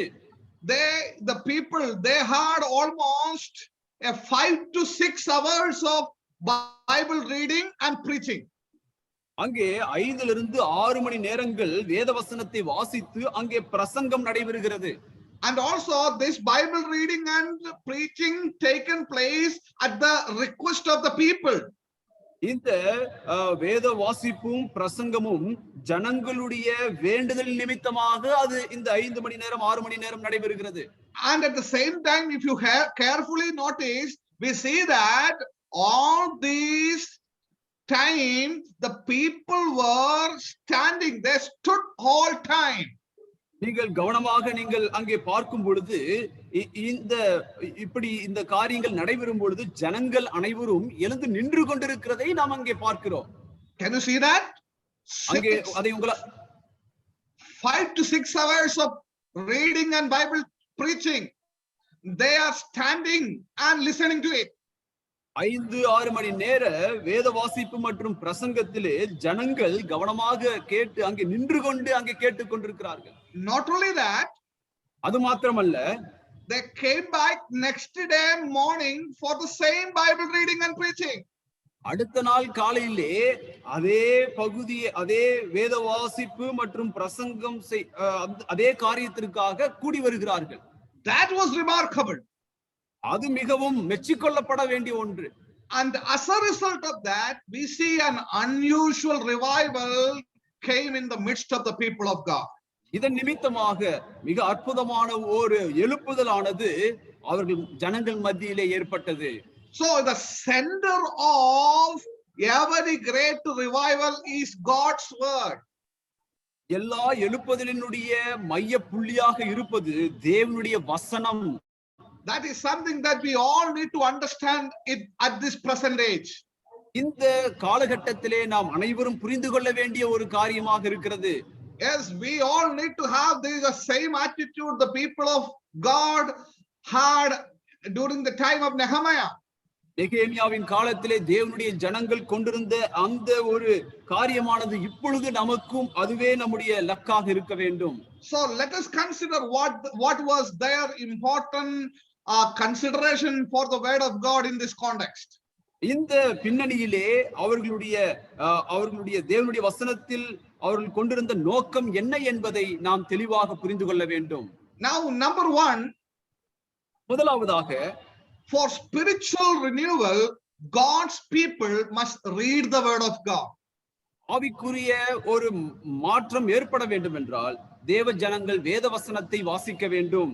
the people they had almost 5 to 6 hours of Bible reading and preaching. அங்கே 5 to 6 மணி நேரங்கள் வேத வசனத்தை வாசித்து அங்கே பிரசங்கம் நடைபெறுகிறது. And also this Bible reading and preaching taken place at the request of the people. இந்த வேத வாசிப்பும் பிரசங்கமும் ஜனங்களுடைய வேண்டுதல் நிமித்தமாக அது இந்த 5 மணி நேரம் 6 மணி நேரம் நடைபெறுகிறது. And at the same time, if you have carefully noticed, we see that all these time the people were standing, they stood all time. நீங்கள் கவனமாக நீங்கள் அங்கே பார்க்கும் பொழுது இந்த காரியங்கள் நடைபெறும் பொழுது ஜனங்கள் அனைவரும் எழுந்து நின்று கொண்டிருக்கிறதை நாம் அங்கே பார்க்கிறோம். Can you see that? அங்கே அதை உங்கள 5 to 6 hours of reading and Bible preaching, they are standing and listening to it. 5-6 மணி நேர வேத வாசிப்பு மற்றும் பிரசங்கத்திலே ஜனங்கள் கவனமாக கேட்டு அங்கே நின்று கொண்டு அங்கே கேட்டுக் கொண்டிருக்கிறார்கள். Not only that, அது மாத்திரமல்ல, they came back next day morning for the same Bible reading and preaching. அடுத்த நாள் காலையிலே அதே பகுதியை அதே வேத வாசிப்பு மற்றும் பிரசங்கம் அதே காரியத்திற்காக கூடி வருகிறார்கள். That was remarkable. அது மிகவும் மெச்சிக்கொள்ளப்பட வேண்டிய ஒன்று. And as a result of that, we see an unusual revival came in the midst of the people of God. இதன் நிமித்தமாக மிக அற்புதமான ஒரு எழுப்புதலானது அவர்கள் ஜனங்கள் மத்தியிலே ஏற்பட்டது. So the center of every great revival is God's word. எல்லா எழுப்புதலினுடைய மைய புள்ளியாக இருப்பது தேவனுடைய வசனம். That is something that we all need to understand it at this present age. இந்த காலகட்டத்திலே நாம் அனைவரும் புரிந்து கொள்ள வேண்டிய ஒரு காரியமாக இருக்கிறது. Yes, we all need to have the same attitude the people of God had during the time of Nehemiah. நெகேமியாவின் காலத்திலே தேவனுடைய ஜனங்கள் கொண்டிருந்த அந்த ஒரு காரியமானது இப்பொழுது நமக்கும் அதுவே நம்முடைய லக்காக இருக்க வேண்டும். So let us consider what was their important consideration for the word of God in this context. இந்த பின்னணியிலே அவர்களுடைய தேவனுடைய வசனத்தில் அவர்கள் கொண்டிருந்த நோக்கம் என்ன என்பதை நாம் தெளிவாக புரிந்து கொள்ள வேண்டும். Now number 1, முதலாவதாக, for spiritual renewal, God's people must read the word of God. ஆவிக்குரிய ஒரு மாற்றம் ஏற்பட வேண்டும் என்றால் தேவ ஜனங்கள் வேத வசனத்தை வாசிக்க வேண்டும்.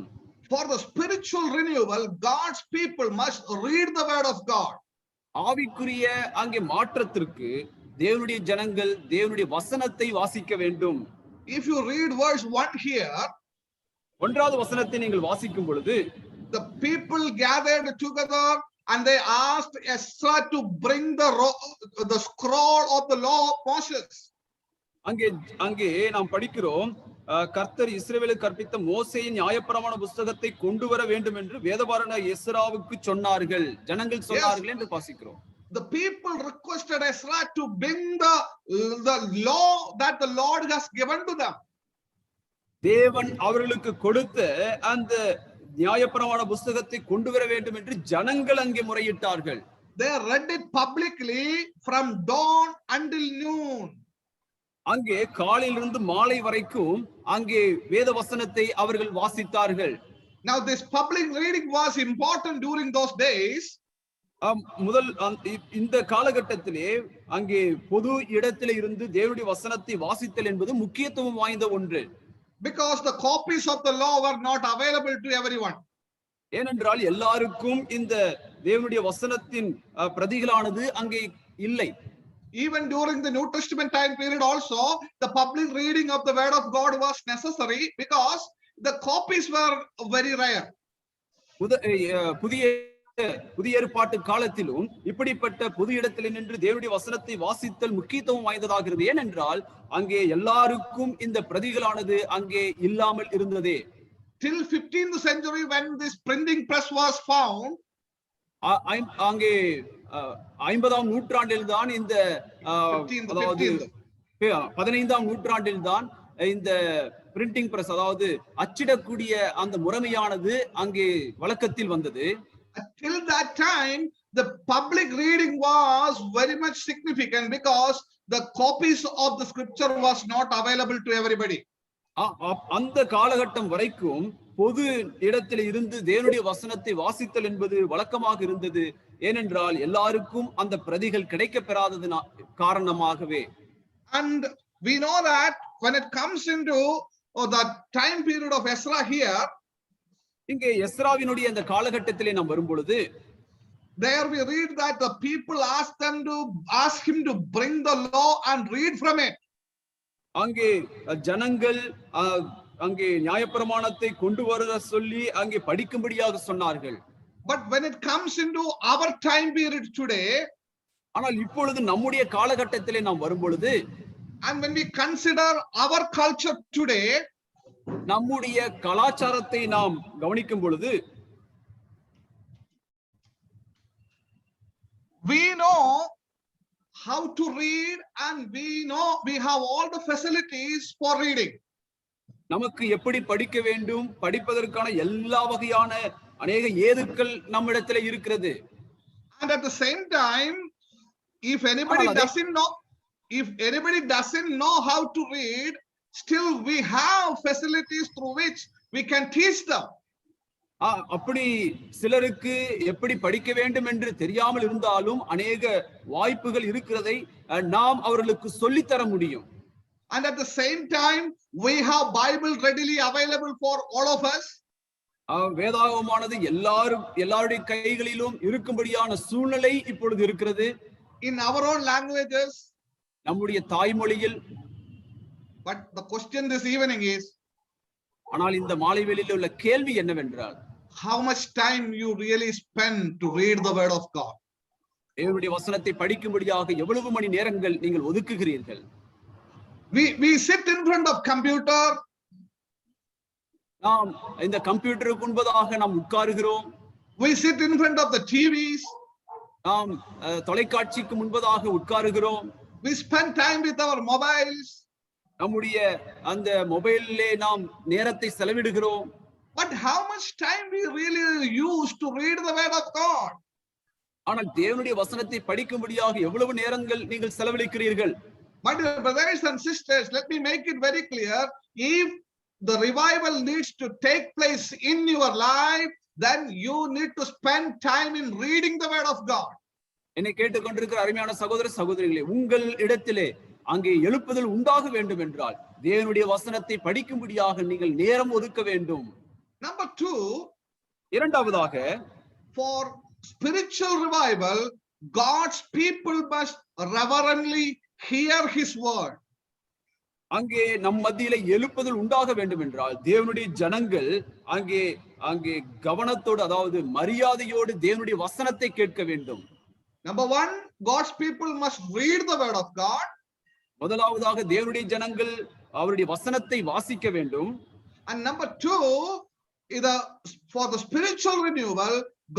For the spiritual renewal, God's people must read the word of God. ஆவிக்குரிய அங்கே மாற்றத்திற்கு தேவனுடைய ஜனங்கள் தேவனுடைய வசனத்தை வாசிக்க வேண்டும். If you read verse 1 here, ஒன்றாவது வசனத்தை நீங்கள் வாசிக்கும் பொழுது, the people gathered together and they asked Ezra to bring the scroll of the law of Moses. அங்கே நாம் படிக்கிறோம், கர்த்தர் இஸ்ரவேலுக்கு கற்பித்த மோசேயின் நியாயப்பிரமாண புத்தகத்தை கொண்டு வர வேண்டும் என்று வேதபாரகனாகிய எஸ்ராவுக்கு சொன்னார்கள், ஜனங்கள் சொன்னார்கள் என்று வாசிக்கிறோம். The people requested Ezra to bring the law that the Lord has given to them. தேவன் அவர்களுக்கு கொடுத்த அந்த நியாயப்பிரமாண புத்தகத்தை கொண்டு வர வேண்டும் என்று ஜனங்கள் அங்கே முறையிட்டார்கள். They read it publicly from dawn until noon. அங்கே காலையிலிருந்து மாலை வரைக்கும் அங்கே வேத வசனத்தை அவர்கள் வாசித்தார்கள். Now this public reading was important during those days. இந்த காலகட்டத்திலே அங்கே பொது இடத்திலே இருந்து தேவனுடைய வசனத்தை வாசித்தல் என்பது முக்கியத்துவம் வாய்ந்த ஒன்று. Because the copies of the law were not available to everyone. ஏனென்றால் எல்லாருக்கும் இந்த தேவனுடைய வசனத்தின் பிரதிகளானது அங்கே இல்லை. Even during the New Testament time period also, the public reading of the word of God was necessary because the copies were very rare. புதிய ஏற்பாட்டு காலத்திலும் இப்படிப்பட்ட பொது இடத்தில் நின்று தேவனுடைய வசனத்தை வாசித்தல் முக்கியத்துவம் வாய்ந்ததாகிறது. ஏனென்றால் அங்கே எல்லாருக்கும் இந்த பிரதிகளானது அங்கே இல்லாமல் இருந்ததே. Till 15th century when this printing press was found, அங்கே 50ஆம் நூற்றாண்டில் தான் இந்த 15ஆம் நூற்றாண்டில் தான் இந்த பிரிண்டிங் பிரஸ், அதாவது அச்சிடக்கூடிய அந்த முறைமையானது அங்கே வழக்கத்தில் வந்தது. Till that time, the public reading was very much significant because the copies of the scripture was not available to everybody. அந்த காலகட்டம் வரைக்கும் பொது இடத்தில் இருந்து தேவனுடைய வசனத்தை வாசித்தல் என்பது வழக்கமாக இருந்தது. ஏனென்றால் எல்லாருக்கும் அந்த பிரதிகள் கிடைக்க பெறாதது காரணமாகவே. And we know that when it comes into the time period of Ezra here, இங்கே எஸ்ராவினுடைய அந்த காலகட்டத்திலே நாம் வரும் பொழுது, there we read that the people asked him to bring the law and read from it. அங்கே ஜனங்கள் அங்கே நியாயப்பிரமாணத்தை கொண்டு வர சொல்லி அங்கே படிக்கும்படியாக சொன்னார்கள். But when it comes into our time period today, ஆனால் இப்பொழுது நம்முடைய காலகட்டத்திலே நாம் வரும் பொழுது, and when we consider our culture today, நம்முடைய கலாச்சாரத்தை நாம் கவனிக்கும் பொழுது, we know how to read and we know we have all the facilities for reading. நமக்கு எப்படி படிக்க வேண்டும், படிப்பதற்கான எல்லா வகையான அநேக ஏதுக்கள் நம்மிடத்தில் இருக்கிறது. And at the same time, if anybody doesn't know how to read, still we have facilities through which we can teach them. அப்படி சிலருக்கு எப்படி படிக்க வேண்டும் என்று தெரியாமல் இருந்தாலும் அநேக வாய்ப்புகள் இருக்கிறதை நாம் அவர்களுக்கு சொல்லித் தர முடியும். And at the same time, we have Bible readily available for all of us. வேதாகமமானது எல்லாருடைய கைகளிலும் இருக்கும்படியான சூழ்நிலை இப்பொழுது இருக்கிறது. In our own languages, நம்முடைய தாய்மொழியில். But the question this evening is, ஆனால் இந்த மாலை வேளையில் உள்ள கேள்வி என்னவென்றால், how much time you really spend to read the word of God? தேவனுடைய வசனத்தை படிக்கும்படியாக எவ்வளவு மணி நேரங்கள் நீங்கள் ஒதுக்குகிறீர்கள்? We sit in front of computer. நாம் இந்த கம்ப்யூட்டருக்கு முன்பதாக நாம் உட்காருகிறோம். We sit in front of the TVs. நாம் தொலைக்காட்சிக்கு முன்பதாக உட்காருகிறோம். We spend time with our mobiles. நம்முடைய அந்த மொபைலிலே நாம் நேரத்தை செலவிடுகிறோம். But how much time we really use to read the word of God? ஆனால் தேவனுடைய வசனத்தை படிக்கும்படியாக எவ்வளவு நேரங்கள் நீங்கள் செலவழிக்கிறீர்கள்? My dear brothers and sisters, let me make it very clear. If the revival needs to take place in your life, then you need to spend time in reading the word of God. என்னை கேட்டுக்கொண்டிருக்கிற அருமையான சகோதர சகோதரிகளே, உங்கள் இடத்திலே அங்கே எழுப்புதல் உண்டாக வேண்டும் என்றால் தேவனுடைய வசனத்தை படிக்கும்படியாக நீங்கள் நேரம் ஒதுக்க வேண்டும். Number 2, இரண்டாவதாக, for spiritual revival, God's people must reverently hear his word. அங்கே நம் மத்தியில எழுப்புதல் உண்டாக வேண்டும் என்றால் தேவனுடைய ஜனங்கள் அங்கே அங்கே கவனத்தோடு, அதாவது மரியாதையோடு தேவனுடைய வசனத்தை கேட்க வேண்டும். Number 1, God's people must read the word of God. முதலாவதாக தேவனுடைய ஜனங்கள் அவருடைய வசனத்தை வாசிக்க வேண்டும். And number 2, for the spiritual renewal,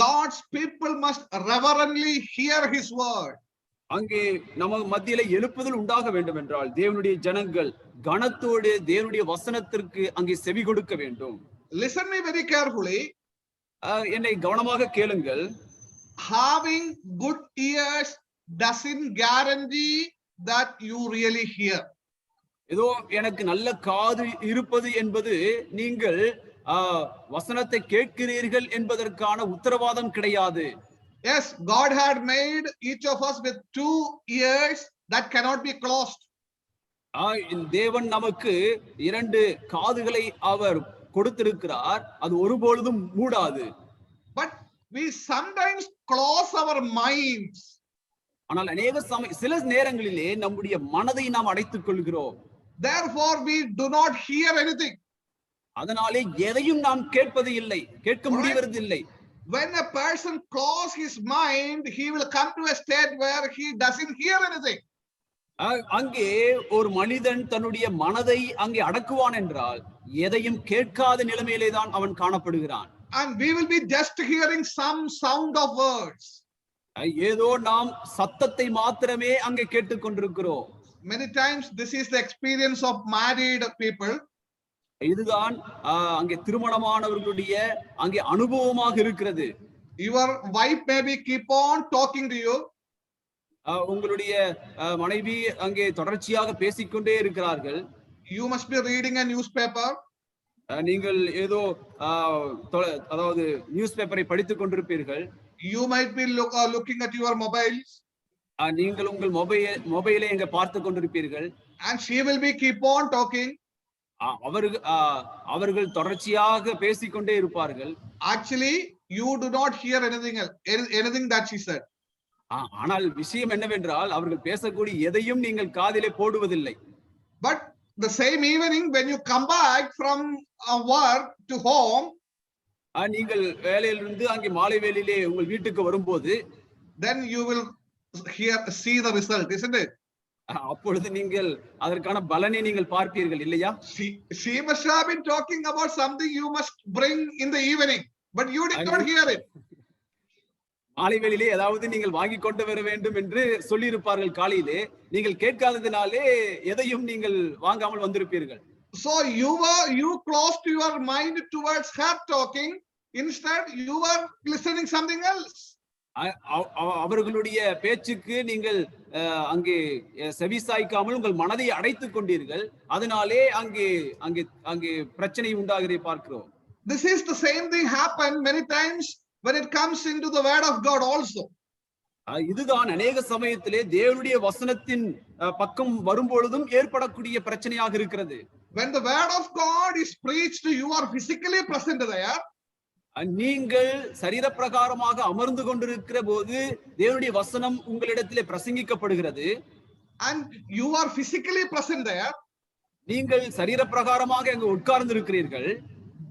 God's people must reverently hear his word. அங்கே நம்ம மத்தியில எழுப்புதல் உண்டாக வேண்டும் என்றால் தேவனுடைய ஜனங்கள் கனத்தோடு தேவனுடைய வசனத்திற்கு அங்கே செவி கொடுக்க வேண்டும். Listen me very carefully. என்னை கவனமாக கேளுங்கள். Having good ears doesn't guarantee that you really hear. ஏதோ எனக்கு நல்ல காது இருப்பது என்பது நீங்கள் வசனத்தை கேட்கிறீர்கள் என்பதற்கான உத்தரவாதம் கிடையாது. Yes, God had made each of us with 2 ears that cannot be closed. தேவன் நமக்கு 2 காதுகளை அவர் கொடுத்திருக்கிறார், அது ஒருபொழுதும் மூடாது. But we sometimes close our minds. ஆனால் சில நேரங்களிலே நம்முடைய மனதை நாம் அடைத்துக் கொள்கிறோம். Therefore we do not hear anything. அதனாலே எதையும் நாம் கேட்பது இல்லை, கேட்க முடிவதில்லை. When a person closes his mind, he will come to a state where he doesn't hear anything. அங்கே ஒரு மனிதன் தன்னுடைய மனதை அங்கே அடக்குவான் என்றால் எதையும் கேட்காத நிலைமையிலே தான் அவன் காணப்படுகிறான். And we will be just hearing some sound of words. ஏதோ நாம் சத்தத்தை மாத்திரமே அங்கே கேட்டுக்கொண்டிருக்கிறோம். Many times this is the experience of married people. இதுதான் அங்கே திருமணமானவர்களுடைய அங்கே அனுபவமாக இருக்கிறது. Your wife maybe keep on talking to you. உங்களுடைய மனைவி அங்கே தொடர்ச்சியாக பேசிக்கொண்டே இருக்கிறார்கள். You must be reading a newspaper. நீங்கள் ஏதோ அதாவது நியூஸ் பேப்பரை படித்துக் கொண்டிருப்பீர்கள். You might be looking at your mobiles. நீங்கள் உங்கள் மொபைலை எங்க பார்த்து கொண்டிருப்பீர்கள். And she will be keep on talking. அவர்கள் தொடர்ச்சியாக பேசிக்கொண்டே இருப்பார்கள். Actually you do not hear anything that she said. ஆனால் விஷயம் என்னவென்றால் அவர்கள் பேசக்கூடிய எதையும் நீங்கள் காதிலே போடுவதில்லை. But the same evening when you come back from work to home, நீங்கள் வேலையிலிருந்து அங்கே மாலை வேளையிலே உங்கள் வீட்டுக்கு வரும்போது, then you will see the result, isn't it? அப்பொழுது நீங்கள் அதற்கான பலனை நீங்கள் பார்ப்பீர்கள் இல்லையா? She must have been talking about something you must bring in the evening, but you did not hear it. மாலை வேளையிலே ஏதாவது நீங்கள் வாங்கி கொண்டு வர வேண்டும் என்று சொல்லி இருப்பார்கள். காலையிலே நீங்கள் கேட்காததினாலே எதையும் நீங்கள் வாங்காமல் வந்திருப்பீர்கள். So you closed your mind towards her talking, instead you were listening something else. அவர்களுடைய பேச்சுக்கு நீங்கள் அங்கே செவிசாய்க்காமல் உங்கள் மனதை அடைத்துக் கொண்டீர்கள். அதனாலே அங்கே அங்கே அங்கே பிரச்சனை உண்டாகிறதை பார்க்கிறோம். This is the same thing happen many times when it comes into the word of God also. இதுதான் அநேக சமயத்திலே தேவனுடைய வசனத்தின் பக்கம் வரும்பொழுதும் ஏற்படக்கூடிய பிரச்சனையாக இருக்கிறது. When the word of God is preached, you are physically present there. நீங்கள் சரீர பிரகாரமாக அமர்ந்து கொண்டிருக்கிற போது தேவனுடைய வசனம் உங்களிடத்திலே பிரசங்கிக்கப்படுகிறது. And you are physically present there. நீங்கள் சரீர பிரகாரமாக அங்கு உட்கார்ந்து இருக்கிறீர்கள்.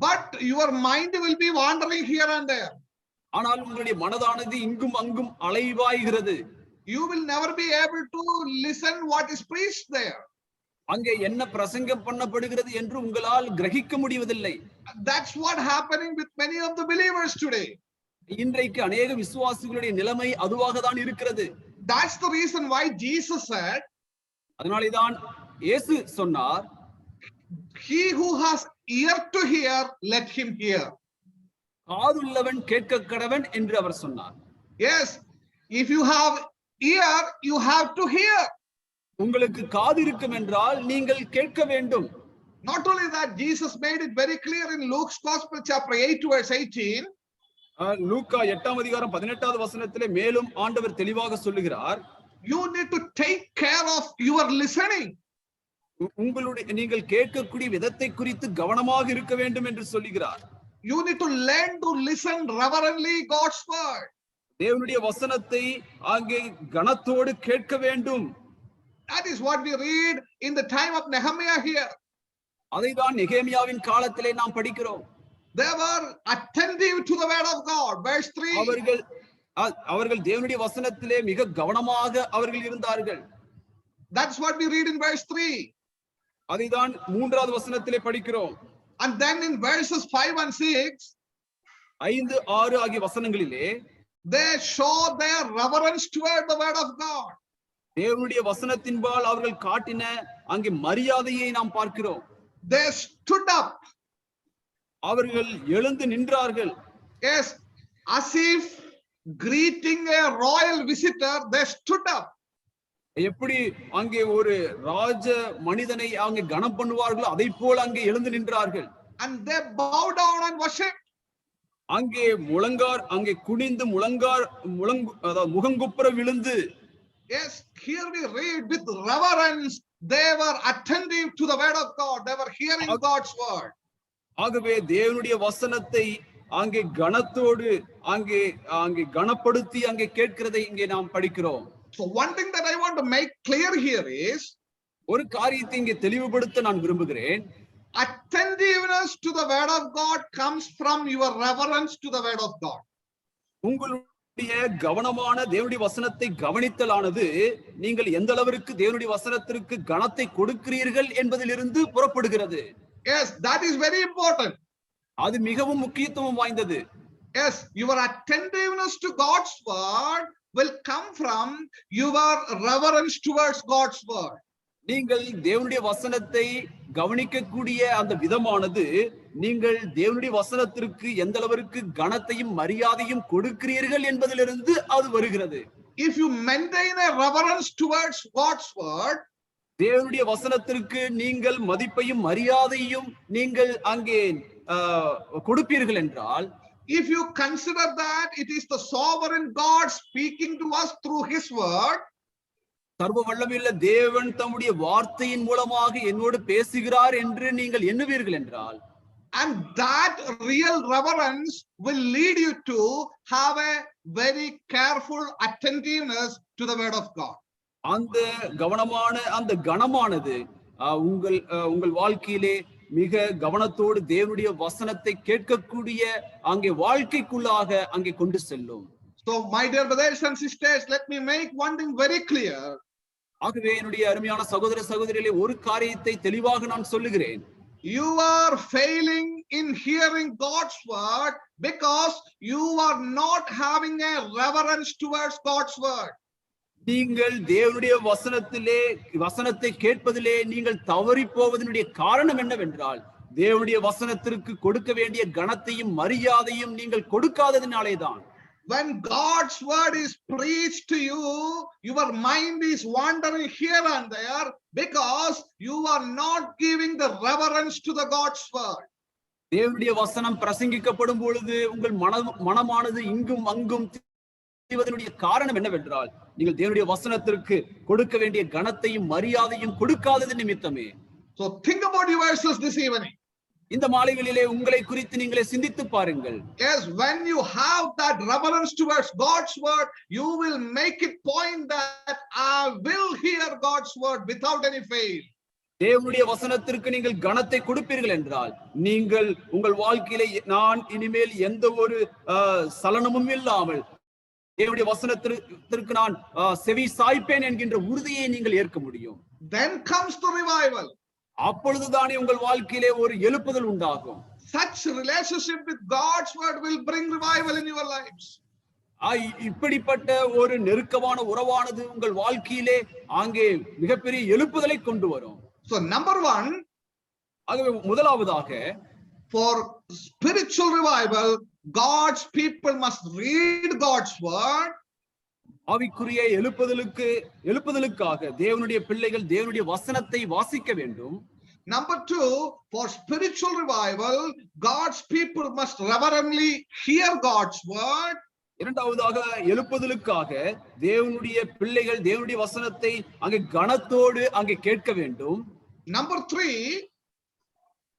But your mind will be wandering here and there. ஆனால் உங்களுடைய மனதானது இங்கும் அங்கும் அலைவாய்கிறது. You will never be able to listen what is preached there. அங்கே என்ன பிரசங்கம் பண்ணப்படுகிறது என்று உங்களால் கிரகிக்க முடிவதில்லை. That's what happening with many of the believers today. இன்றைக்கு அநேக விசுவாசிகளுடைய நிலைமை அதுவாக தான் இருக்கிறது. That's the reason why Jesus said, அதனாலேதான் இயேசு சொன்னார், he who has ear to hear, let him hear. காதுள்ளவன் கேட்க கடவன் என்று அவர் சொன்னார். Yes, if you have ear, you have to hear. உங்களுக்கு காது இருக்கும் என்றால் நீங்கள் கேட்க வேண்டும். Not only that, Jesus made it very clear in Luke's Gospel, chapter 8 verse 18. லூக்கா 8ஆம் அதிகாரம் 18வது வசனத்திலே மேலும் ஆண்டவர் தெளிவாக சொல்லுகிறார், You need to take care of your listening. உங்களுடைய நீங்கள் கேட்கக்கூடிய விதத்தை குறித்து கவனமாக இருக்க வேண்டும் என்று சொல்லுகிறார். You need to learn to listen reverently God's word. தேவனுடைய வசனத்தை அங்கே கனத்தோடு கேட்க வேண்டும். That is what we read in the time of Nehemiah here. அதைதான் நெகேமியாவின் காலத்திலே நாம் படிக்கிறோம். They were attentive to the word of God. Verse 3. அவர்கள் தேவனுடைய வசனத்திலே மிக கவனமாக அவர்கள் இருந்தார்கள். That's what we read in verse 3. அதைதான் 3வது வசனத்திலே படிக்கிறோம். And then in verses 5 and 6, 5, 6 ஆகிய வசனங்களிலே they show their reverence toward the word of God. தேவனுடைய வசனத்தின்பால் அவர்கள் காட்டின அங்கே மரியாதையை நாம் பார்க்கிறோம். They stood up. அவர்கள் எழுந்து நின்றார்கள். Yes, as if greeting a royal visitor, they stood up. எப்படி அங்கே ஒரு ராஜ மனிதனை அங்கே கனம் பண்ணுவார்களோ அதை போல அங்கே எழுந்து நின்றார்கள். And they bowed down and worshiped. அங்கே அங்கே குனிந்து முகங்குப்புற விழுந்து. Yes, here we read with reverence, they were attentive to the word of God. They were hearing God's word. ஆகவே தேவனுடைய வசனத்தை அங்கே கனத்தோடு அங்கே கனப்படுத்தி அங்கே கேட்கிறதை இங்கே நாம் படிக்கிறோம். So one thing that I want to make clear here is, ஒரு காரியத்தை இங்கே தெளிவுபடுத்த நான் விரும்புகிறேன். Attentiveness to the word of God comes from your reverence to the word of God. உங்களுடைய கவனமான தேவனுடைய வசனத்தை கவனித்தலானது நீங்கள் எந்த அளவிற்கு தேவனுடைய வசனத்திற்கு கனத்தை கொடுக்கிறீர்கள் என்பதிலிருந்து புறப்படுகிறது. Yes, that is very important. அது மிகவும் முக்கியத்துவம் வாய்ந்தது. Yes, your attentiveness to God's word will come from your reverence towards God's word. நீங்கள் தேவனுடைய வசனத்தை கவனிக்கக்கூடிய அந்த விதமானது நீங்கள் தேவனுடைய வசனத்திற்கு எந்த அளவிற்கு கனத்தையும் மரியாதையும் கொடுக்கிறீர்கள் என்பதிலிருந்து அது வருகிறது. If you maintain a reverence towards God's word, தேவனுடைய வசனத்திற்கு நீங்கள் மதிப்பையும் மரியாதையும் நீங்கள் அங்கே கொடுப்பீர்கள் என்றால், if you consider that it is the sovereign God speaking to us through his word, சர்வ வல்லமையுள்ள தேவன் தம்முடைய வார்த்தையின் மூலமாக என்னோடு பேசுகிறார் என்று நீங்கள் எண்ணுவீர்கள் என்றால், and that real reverence will lead you to have a very careful attentiveness to the word of God. அந்த கவனமான அந்த கனமானது உங்கள் வாழ்க்கையிலே மிக கவனத்தோடு தேவனுடைய வசனத்தை கேட்கக்கூடிய அங்கே வாழ்க்கைக்குள்ளாக அங்கே கொண்டு செல்லும். So my dear brothers and sisters, let me make one thing very clear. ஆகவே என்னுடைய அருமையான சகோதர சகோதரிகளே, ஒரு காரியத்தை தெளிவாக நான் சொல்லுகிறேன். You are failing in hearing God's word because you are not having a reverence towards God's word. நீங்கள் தேவனுடைய வசனத்தை கேட்பதிலே நீங்கள் தவறி போவதனுடைய காரணம் என்னவென்றால், தேவனுடைய வசனத்திற்கு கொடுக்க வேண்டிய கனத்தையும் மரியாதையும் நீங்கள் கொடுக்காததினாலேதான். When God's word is preached to you, your mind is wandering here and there because you are not giving the reverence to the God's word. தேவனுடைய வசனம் பிரசங்கிக்கப்படும் பொழுது உங்கள் மனமானது இங்கும் அங்கும் செய்வதனுடைய காரணம் என்னவென்றால், நீங்கள் தேவனுடைய வசனத்திற்கு கொடுக்க வேண்டிய கனத்தையும் மரியாதையும் கொடுக்காதது நிமித்தமே. So think about yourselves this evening. இந்த மாலைகளிலே உங்களை குறித்து நீங்களே சிந்தித்து பாருங்கள். Yes, when you have that reverence towards God's word, you will make it point that I will hear God's word without any fail. தேவனுடைய வசனத்திற்கு நீங்கள் கனத்தை கொடுப்பீர்கள் என்றால், நீங்கள் உங்கள் வாழ்க்கையிலே நான் இனிமேல் எந்த ஒரு சலனமும் இல்லாமல் தேவனுடைய வசனத்திற்கு நான் செவி சாய்ப்பேன் என்கின்ற உறுதியை நீங்கள் ஏற்க முடியும். Then comes the revival. அப்பொழுதுதானே உங்கள் வாழ்க்கையிலே ஒரு எழுப்புதல் உண்டாகும். Such relationship with God's word will bring revival in your lives. இப்படிப்பட்ட ஒரு நெருக்கமான உறவானது உங்கள் வாழ்க்கையிலே அங்கே மிகப்பெரிய எழுப்புதலை கொண்டு வரும். So number one, ஆகவே முதலாவதாக for spiritual revival, God's people must read God's word. ஆவிக்குரிய எழுப்புதலுக்காக தேவனுடைய பிள்ளைகள் தேவனுடைய வசனத்தை வாசிக்க வேண்டும். Number two, for spiritual revival, God's people must reverently hear God's word. இரண்டாவதாக எழுப்புதலுக்காக தேவனுடைய பிள்ளைகள் தேவனுடைய வசனத்தை அங்கே கனத்தோடு அங்கே கேட்க வேண்டும். Number three,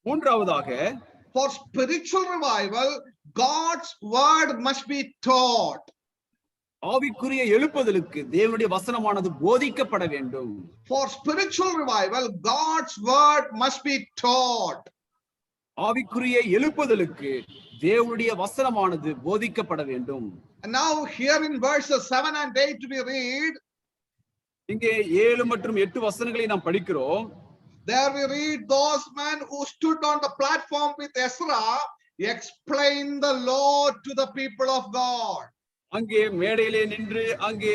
மூன்றாவதாக for spiritual revival, God's word must be taught. ஆவிக்குரிய எழுப்புதலுக்கு தேவனுடைய வசனமானது போதிக்கப்பட வேண்டும். For spiritual revival, God's word must be taught. ஆவிக்குரிய எழுப்புதலுக்கு தேவனுடைய வசனமானது போதிக்கப்பட வேண்டும். And now here in verses 7 and 8 we read, இங்கே 7 மற்றும் 8 வசனங்களை நாம் படிக்கிறோம். there we read, those men who stood on the platform with Ezra explained the law to the people of God. அங்கே மேடையிலே நின்று அங்கே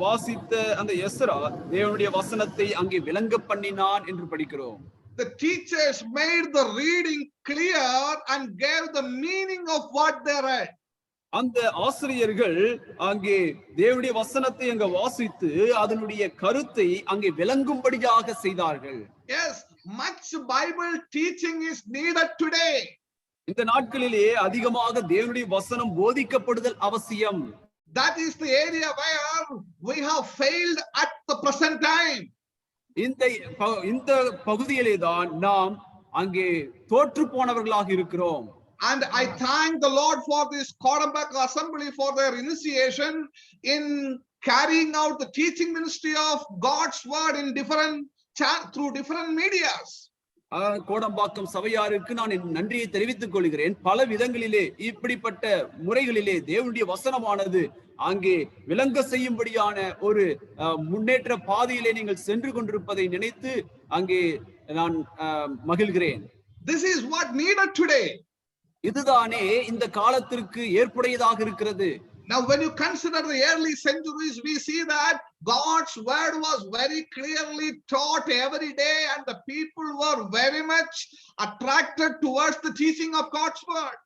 வாசித்த அந்த எஸ்ரா தேவனுடைய வசனத்தை அங்கே விளங்க பண்ணினான் என்று படிக்கிறோம். The teachers made the reading clear and gave the meaning of what they read. அந்த ஆசிரியர்கள் அங்கே தேவனுடைய வசனத்தை அங்க வாசித்து அதனுடைய கருத்தை அங்கே விளங்கும்படியாக செய்தார்கள். Yes, much Bible teaching is needed today. இந்த நாட்களிலே அதிகமாக தேவனுடைய வசனம் போதிக்கப்படுதல் அவசியம். That is the area where we have failed at the present time. இந்த பகுதியிலே தான் நாம் அங்கே தோற்று போனவர்களாக இருக்கிறோம். And I thank the Lord for this Kodambaka Assembly for their initiation in carrying out the teaching ministry of God's word in through different medias. Kodambakkam சபையாருக்கு நான் என் நன்றியை தெரிவித்துக் கொள்கிறேன். பல விதங்களிலே இப்படிப்பட்ட முறைகளிலே தேவனுடைய வசனமானது அங்கே விளங்க செய்யும்படியான ஒரு முன்னேற்ற பாதையிலே நீங்கள் சென்று கொண்டிருப்பதை நினைத்து அங்கே நான் மகிழ்கிறேன். This is what needed today. இதுதானே இந்த காலத்திற்கு ஏற்புடையதாக இருக்கிறது. Now when you consider the early centuries, we see that God's word was very clearly taught every day and the people were very much attracted towards the teaching of God's word.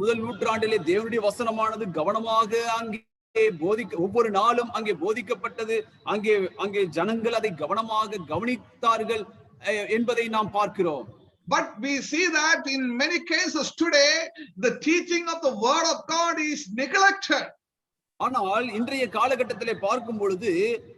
முதல் நூற்றாண்டிலே தேவனுடைய வசனமானது கவனமாக அங்கே ஒவ்வொரு நாளும் அங்கே போதிக்கப்பட்டது. அங்கே ஜனங்கள் அதை கவனமாக கவனித்தார்கள் என்பதை நாம் பார்க்கிறோம். But we see that in many cases today, the teaching of the word of God is neglected. ஆனால் இன்றைய காலகட்டத்திலே பார்க்கும் பொழுது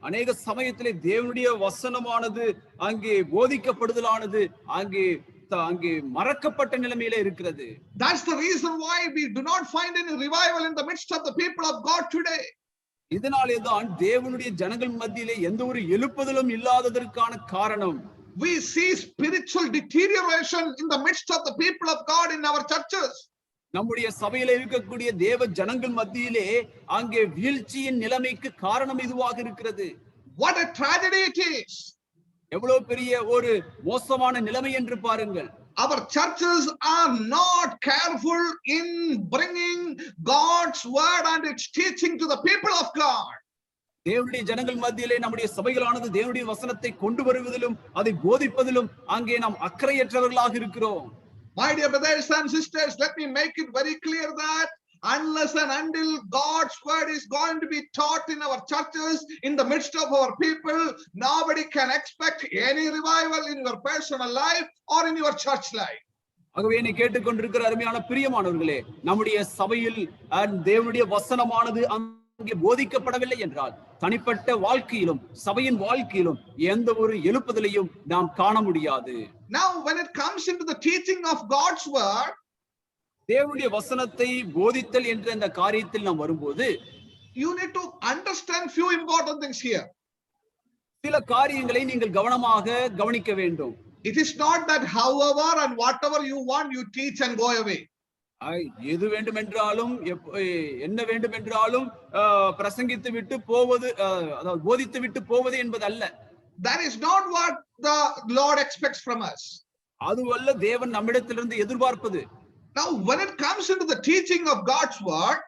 அநேக சமயத்திலே தேவனுடைய வசனமானது அங்கே போதிக்கப்படுதலானது அங்கே மறக்கப்பட்ட நிலைமையில இருக்கிறது. That's the reason why we do not find any revival in the midst of the people of God today. இதனாலே தான் தேவனுடைய ஜனங்கள் மத்தியிலே எந்த ஒரு எழுப்புதலும் இல்லாததற்கான காரணம். We see spiritual deterioration in the midst of the people of God in our churches. நம்முடைய சபையில இருக்கக்கூடிய தேவ ஜனங்கள் மத்தியிலே அங்கே வீழ்ச்சியின் நிலைமைக்கு காரணம் இதுவாக இருக்கிறது. What a tragedy it is. எவ்வளவு பெரிய ஒரு மோசமான நிலைமை என்று பாருங்கள். Our churches are not careful in bringing God's word and its teaching to the people of God. தேவனுடைய ஜனங்கள் மத்தியிலே நம்முடைய சபைகளானது தேவனுடைய வசனத்தை கொண்டு வருவதிலும் அதை போதிப்பதிலும் அங்கே நாம் அக்கறையற்றவர்களாக இருக்கிறோம். My dear brothers and sisters, let me make it very clear that unless and until God's word is going to be taught in our churches, in the midst of our people, nobody can expect any revival in your personal life or in your church life. ஆகவே என்னை கேட்டுக்கொண்டிருக்கிற அருமையான பிரியமானவர்களே, நம்முடைய சபையில் தேவனுடைய வசனமானது அங்கே போதிக்கப்படவில்லை என்றால் தனிப்பட்ட வாழ்க்கையிலும் சபையின் வாழ்க்கையிலும் எந்த ஒரு எழுப்புதலையும் நாம் காண முடியாது. Now when it comes into the teaching of God's word, தேவனுடைய வசனத்தை போதித்தல் என்ற இந்த காரியத்தில் நாம் வரும்போது you need to understand few important things here. சில காரியங்களை நீங்கள் கவனமாக கவனிக்க வேண்டும். It is not that however and whatever you want you teach and go away. எது வேண்டும் என்றாலும் என்ன வேண்டும் என்றாலும் பிரசங்கித்து விட்டு போவது, அதாவது போதித்து விட்டு போவது என்பது அல்ல. That is not what the Lord expects from us. அதுவல்ல தேவன் நம்மிடத்திலிருந்து எதிர்பார்ப்பது. Now, when it comes into the teaching of God's word,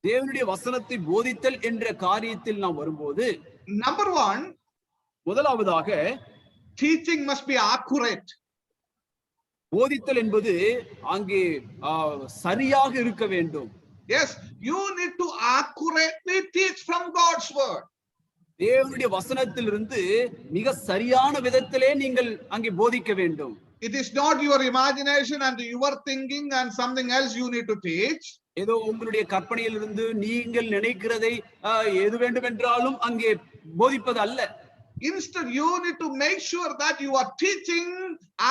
தேவனுடைய வசனத்தை போதித்தல் என்ற காரியத்தில் நாம் வரும்போது, number one, முதலாவதாக teaching must be accurate. போதித்தல் என்பது அங்கே சரியாக இருக்க வேண்டும். Yes, you need to accurately teach from God's word. தேவனுடைய வசனத்திலிருந்து மிக சரியான விதத்திலே நீங்கள் அங்கே போதிக்க வேண்டும். It is not your imagination and your thinking and something else you need to teach. ஏதோ உங்களுடைய கற்பனையிலிருந்து நீங்கள் நினைக்கிறதை எது வேண்டும் என்றாலும் அங்கே போதிப்பது அல்ல. Instead, you need to make sure that you are teaching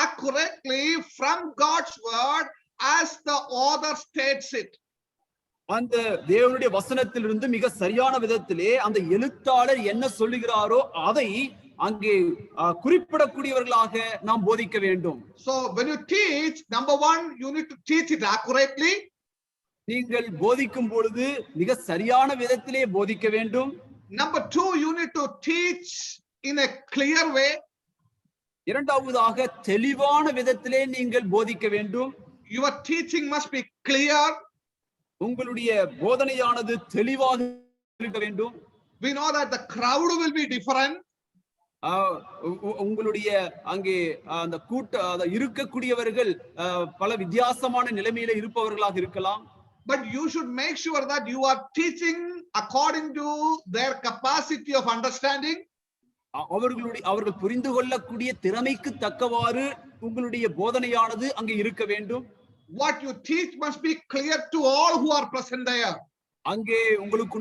accurately from God's word as the author states it. அந்த தேவனுடைய வசனத்திலிருந்து மிக சரியான விதத்திலே அந்த எழுத்தாளர் என்ன சொல்லுகிறாரோ அதை அங்கே குறிப்பிடக்கூடியவர்களாக நாம் போதிக்க வேண்டும். So when you teach, number one, you need to teach it accurately. நீங்கள் போதிக்கும் பொழுது மிக சரியான விதத்திலே போதிக்க வேண்டும். Number two, you need to teach in a clear way. இரண்டாவதாக தெளிவான விதத்திலே நீங்கள் போதிக்க வேண்டும். Your teaching must be clear. உங்களுடைய போதனையானது தெளிவாக இருக்க வேண்டும். We know that the crowd will be different. உங்களுடைய அங்கே அந்த இருக்கக்கூடியவர்கள் பல வித்தியாசமான நிலைமையில இருப்பவர்களாக இருக்கலாம். But you should make sure that you are teaching according to their capacity of understanding. அவர்கள் புரிந்து கொள்ளக்கூடிய திறமைக்கு தக்கவாறு உங்களுடைய போதனையானது அங்கே இருக்க வேண்டும். What you teach must be clear to all who are present there. அங்கே உங்களுக்கு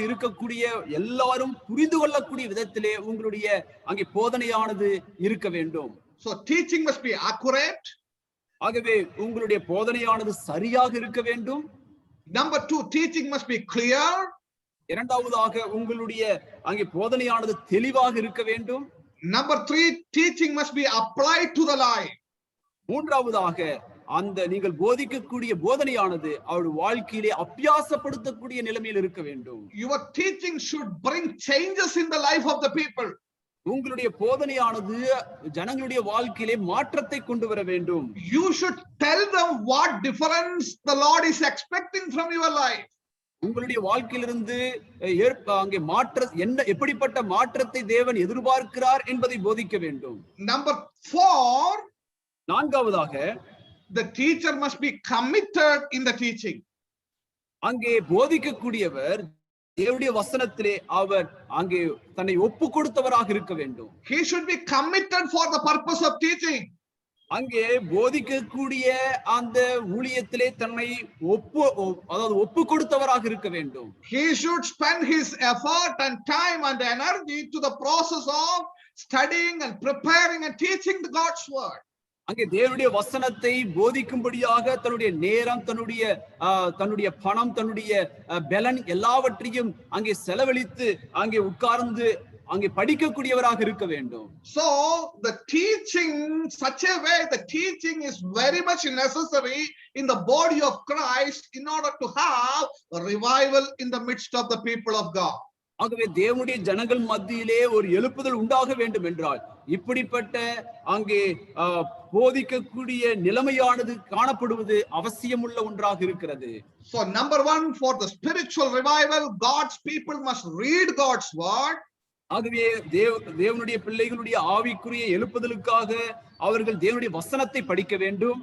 இருக்கக்கூடிய எல்லாரும் புரிந்து கொள்ளக்கூடிய விதத்திலே உங்களுடைய அங்கே போதனையானது இருக்க வேண்டும். So teaching must be accurate. ஆகவே உங்களுடைய போதனையானது சரியாக இருக்க வேண்டும். Number two, teaching must be clear. இரண்டாவதாக உங்களுடைய அங்கே போதனையானது தெளிவாக இருக்க வேண்டும். Number three, teaching must be applied to the life. மூன்றாவதாக அந்த நீங்கள் போதிக்கக்கூடிய போதனையானது அவருடைய வாழ்க்கையிலே அபியாசப்படுத்தக்கூடிய நிலைமையில் இருக்க வேண்டும். Your teaching should bring changes in the life of the people. உங்களுடைய போதனையானது ஜனங்களுடைய வாழ்க்கையிலே மாற்றத்தை கொண்டு வர வேண்டும். You should tell them what difference the Lord is expecting from your life. உங்களுடைய வாழ்க்கையிலிருந்து அங்கே எப்படிப்பட்ட மாற்றத்தை தேவன் எதிர்பார்க்கிறார் என்பதை போதிக்க வேண்டும். Number four, நான்காவதாக the teacher must be committed in the teaching. அங்கே போதிக்கக்கூடியவர் தேவனுடைய வசனத்திலே அவர் அங்கே தன்னை ஒப்பு கொடுத்தவராக இருக்க வேண்டும். He should be committed for the purpose of teaching. அங்கே போதிக்கக்கூடிய அந்த ஊழியத்திலே தன்னை ஒப்பு கொடுத்தவராக இருக்க வேண்டும். He should spend his effort and time and energy to the process of studying and preparing and teaching the God's word. அங்கே தேவனுடைய வசனத்தை போதிக்கும்படியாக தன்னுடைய நேரம், தன்னுடைய பணம், தன்னுடைய பலன் எல்லாவற்றையும் அங்கே செலவழித்து அங்கே உட்கார்ந்து அங்கே படிக்கக்கூடியவராக இருக்க வேண்டும். So the teaching, such a way, the teaching is very much necessary in the body of Christ in order to have a revival in the midst of the people of God. ஆகவே தேவனுடைய ஜனங்கள் மத்தியிலே ஒரு எழுப்புதல் உண்டாக வேண்டும் என்றால் இப்படிப்பட்ட அங்கே போதிக்கக்கூடிய நிலைமையானது காணப்படுவது அவசியமுள்ள ஒன்றாக இருக்கிறது. So number one, for the spiritual revival, God's people must read God's word. ஆகவே தேவனுடைய பிள்ளைகளுடைய ஆவிக்குரிய எழுப்புதலுக்காக அவர்கள் தேவனுடைய வசனத்தை படிக்க வேண்டும்.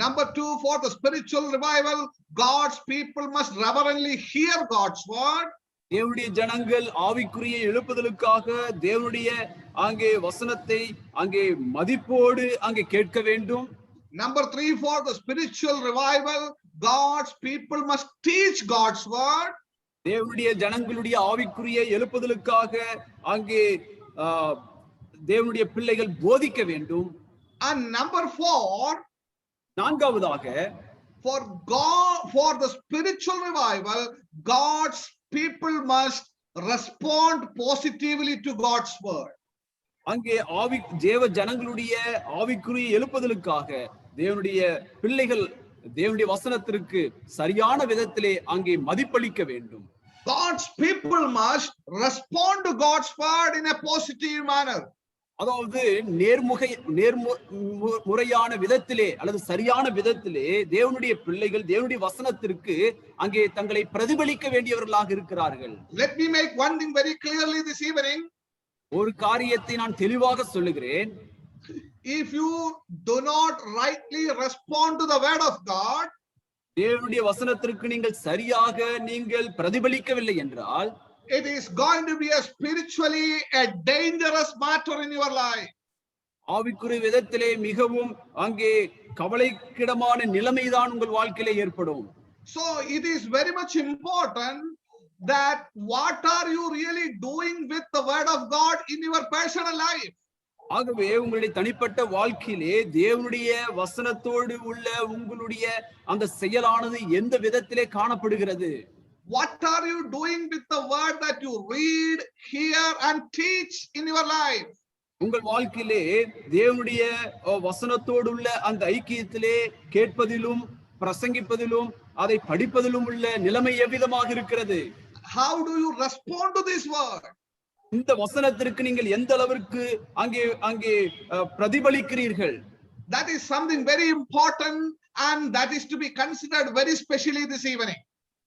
Number two, for the spiritual revival, God's people must reverently hear God's word. தேவனுடைய ஜனங்கள் ஆவிக்குரிய எழுப்புதலுக்காக தேவனுடைய அங்கே வசனத்தை அங்கே மதிப்போடு அங்கே கேட்க வேண்டும். Number three, for the spiritual revival, God's people must teach God's word. தேவனுடைய ஜனங்களுடைய ஆவிக்குரிய எழுப்புதலுக்காக அங்கே தேவனுடைய பிள்ளைகள் போதிக்க வேண்டும். And number four, நான்காவதாக for the spiritual revival, God's people must respond positively to God's word. அங்கே தேவ ஜனங்களுடைய ஆவிக்குரிய எழுப்புதலுக்காக தேவனுடைய பிள்ளைகள் தேவனுடைய வசனத்திற்கு சரியான விதத்திலே அங்கே மதிப்பளிக்க வேண்டும். God's people must respond to God's word in a positive manner. அதாவது முறையான விதத்திலே அல்லது சரியான விதத்திலே தேவனுடைய பிள்ளைகள் தேவனுடைய வசனத்திற்கு அங்கே தங்களை பிரதிபலிக்க வேண்டியவர்களாக இருக்கிறார்கள். Let me make one thing very clearly this evening. ஒரு காரியத்தை நான் தெளிவாக சொல்லுகிறேன். If you do not rightly respond to the word of God, தேவனுடைய வசனத்திற்கு நீங்கள் சரியாக நீங்கள் பிரதிபலிக்கவில்லை என்றால், it is going to be spiritually a dangerous matter in your life. ஆவிக்குரிய விதத்திலே மிகவும் அங்கே கவலைக்கிடமான நிலைமைதான் உங்கள் வாழ்க்கையிலே ஏற்படும். So it is very much important that what are you really doing with the word of God in your personal life? ஆகவே உங்களுடைய தனிப்பட்ட வாழ்க்கையிலே தேவனுடைய வசனத்தோடு உள்ள உங்களுடைய அந்த செயலானது எந்த விதத்திலே காணப்படுகிறது? What are you doing with the word that you read, hear and teach in your life? உங்கள் வாழ்க்கையிலே தேவனுடைய வசனத்தோடு உள்ள அந்த ஐக்கியத்திலே கேட்பதிலும் பிரசங்கிப்பதிலும் அதை படிப்பதிலும் உள்ள நிலைமை எவ்விதமாக இருக்கிறது? How do you respond to this word? இந்த வசனத்திற்கு நீங்கள் எந்த அளவிற்கு அங்கே பிரதிபலிக்கிறீர்கள்? That is something very important and that is to be considered very specially this evening.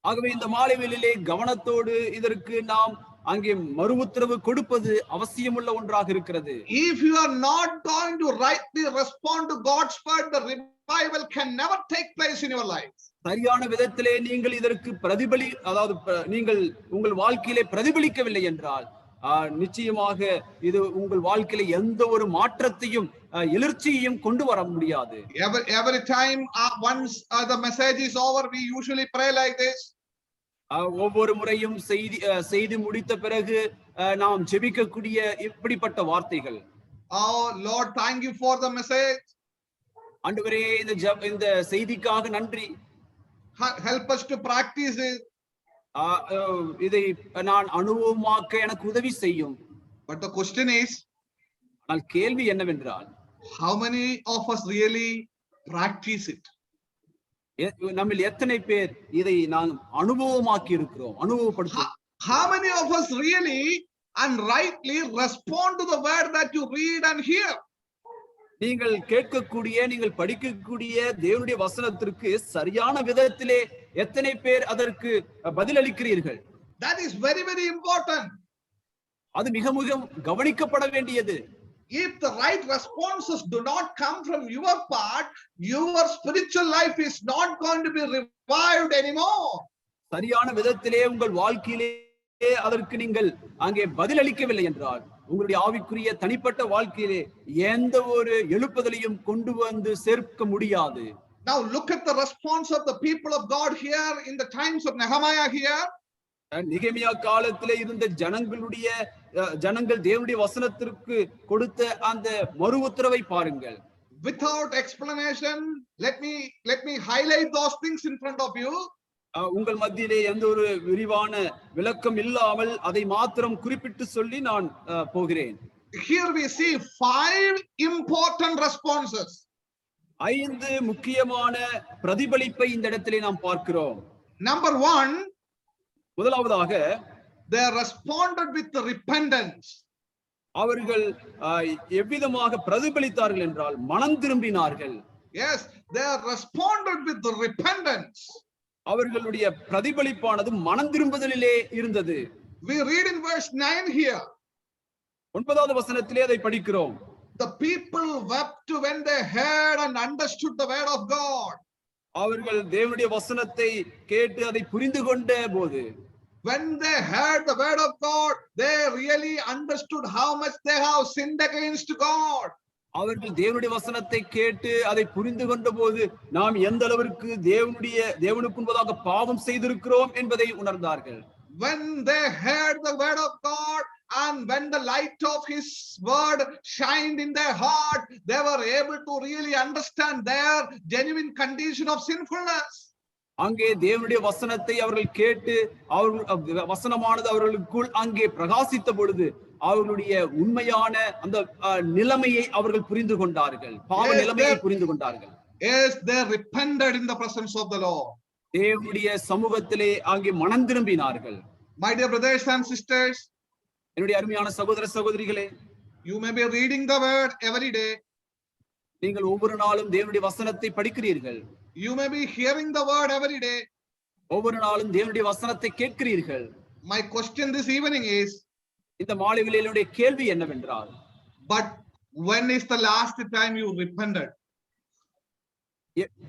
ஆகவே இந்த மாலை வேளையிலே கவனத்தோடு இதற்கு நாம் அங்கே மறு உத்தரவு கொடுப்பது அவசியமுள்ள ஒன்றாக இருக்கிறது. If you are not going to rightly respond to God's word, the revival can never take place in your life. சரியான விதத்திலே நீங்கள் இதற்கு நீங்கள் உங்கள் வாழ்க்கையிலே பிரதிபலிக்கவில்லை என்றால் நிச்சயமாக இது உங்கள் வாழ்க்கையில எந்த ஒரு மாற்றத்தையும் எழுச்சியையும் கொண்டு வர முடியாது. Every time once the message is over, we usually pray like this. ஒவ்வொரு முறையும் செய்தி முடித்த பிறகு நாம் ஜெபிக்கக்கூடிய இப்படிப்பட்ட வார்த்தைகள். Oh Lord, thank you for the message. ஆண்டவரே இந்த செய்திக்காக நன்றி. Help us to practice it. இதை நான் அனுபவமாக்க எனக்கு உதவி செய்யும். But the question is, கேள்வி என்னவென்றால், how many of us really practice it? நம்மில் எத்தனை பேர் இதை நாம் அனுபவமாக்கி இருக்கிறோம், அனுபவப்படுத்தும்? How many of us really and rightly respond to the word that you read and hear? நீங்கள் கேட்கக்கூடிய நீங்கள் படிக்கக்கூடிய தேவனுடைய வசனத்திற்கு சரியான விதத்திலே எத்தனை பேர் அதற்கு பதிலளிக்கிறீர்கள்? That is very very important. அது மிக மிக கவனிக்கப்பட வேண்டியது. If the right responses do not come from your part, your spiritual life is not going to be revived anymore. சரியான விதத்திலே உங்கள் வாழ்க்கையிலே அதற்கு நீங்கள் அங்கே பதிலளிக்கவில்லை என்றால் உங்களுடைய ஆவிக்குரிய தனிப்பட்ட வாழ்க்கையிலே எந்த ஒரு எழுப்புதலையும் கொண்டு வந்து சேர்க்க முடியாது. Now look at the response of the people of God here in the times of Nehemiah here. நெகேமியா காலத்திலே இருந்த ஜனங்கள் தேவனுடைய வசனத்திற்கு கொடுத்த அந்த மறு உத்தரவை பாருங்கள். Without explanation, let me highlight those things in front of you. உங்கள் மத்தியிலே எந்த ஒரு விரிவான விளக்கம் இல்லாமல் அதை மாத்திரம் குறிப்பிட்டு சொல்லி நான் போகிறேன். Here we see 5 important responses. 5 முக்கியமான பிரதிபலிப்பை இந்த இடத்திலே நாம் பார்க்கிறோம். Number 1, முதலாவதாக they responded with the repentance. அவர்கள் எவ்விதமாக பிரதிபலித்தார்கள் என்றால் மனம் திரும்பினார்கள். Yes, they responded with the repentance. அவர்களுடைய பிரதிபலிப்பானது மனம் திரும்புதலிலே இருந்தது. We read in verse 9 here. 9வது வசனத்திலே அதை படிக்கிறோம். The people wept when they heard and understood the word of God. அவர்கள் தேவனுடைய வசனத்தை கேட்டு அதை புரிந்து கொண்ட போது, when they heard the word of God, they really understood how much they have sinned against God. அவர்கள் தேவனுடைய வசனத்தை கேட்டு அதை புரிந்து கொண்ட போது நாம் எந்த அளவிற்கு தேவனுக்கு முன்பதாக பாவம் செய்திருக்கிறோம் என்பதை உணர்ந்தார்கள். When they heard the word of God and when the light of his word shined in their heart, they were able to really understand their genuine condition of sinfulness. அங்கே தேவனுடைய வசனத்தை அவர்கள் கேட்டு அவர்கள் வசனமானது அவர்களுக்குள் அங்கே பிரகாசித்த பொழுது அவர்களுடைய உண்மையான அந்த நிலைமையை அவர்கள் புரிந்து கொண்டார்கள், பாவ நிலைமையை புரிந்து கொண்டார்கள். Yes, they repented in the presence of the Lord. தேவனுடைய சமூகத்திலே அங்கே மனம் திரும்பினார்கள். My dear brothers and sisters, என்னுடைய அருமையான சகோதர சகோதரிகளே, You may be reading the word every day. நீங்கள் ஒவ்வொரு நாளும் தேவனுடைய வசனத்தை படிக்கிறீர்கள். You may be hearing the word every day. ஒவ்வொரு நாளும் தேவனுடைய வசனத்தை கேட்கிறீர்கள். My question this evening is, இந்த மாலை வேளையிலுடைய கேள்வி என்னவென்றால், but when is the last time you repented?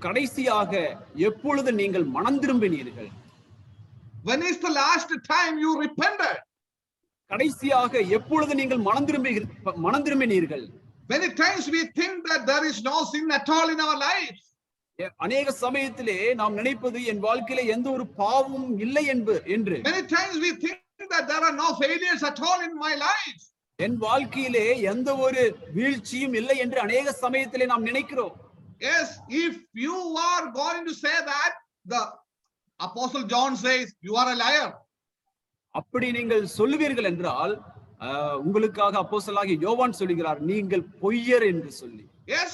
கடைசியாக எப்பொழுது நீங்கள் மனம் திரும்பினீர்கள்? When is the last time you repented? கடைசியாக எப்பொழுது நீங்கள் மனம் திரும்பினீர்கள்? Many times we think that there is no sin at all in our life. அநேக சமயத்திலே நாம் நினைப்பது என் வாழ்க்கையில எந்த ஒரு பாவமும் இல்லை என்று. Many times we think that there are no failures at all in my life. என் வாழ்க்கையிலே எந்த ஒரு வீழ்ச்சியும் இல்லை என்று அநேக சமயத்திலே நாம் நினைக்கிறோம். Yes, if you are going to say that, the Apostle John says you are a liar. அப்படி நீங்கள் சொல்லுவீர்கள் என்றால் உங்களுக்காக அப்போஸ்தலனாகிய யோவான் சொல்கிறார், நீங்கள் பொய்யர் என்று சொல்லி. Yes,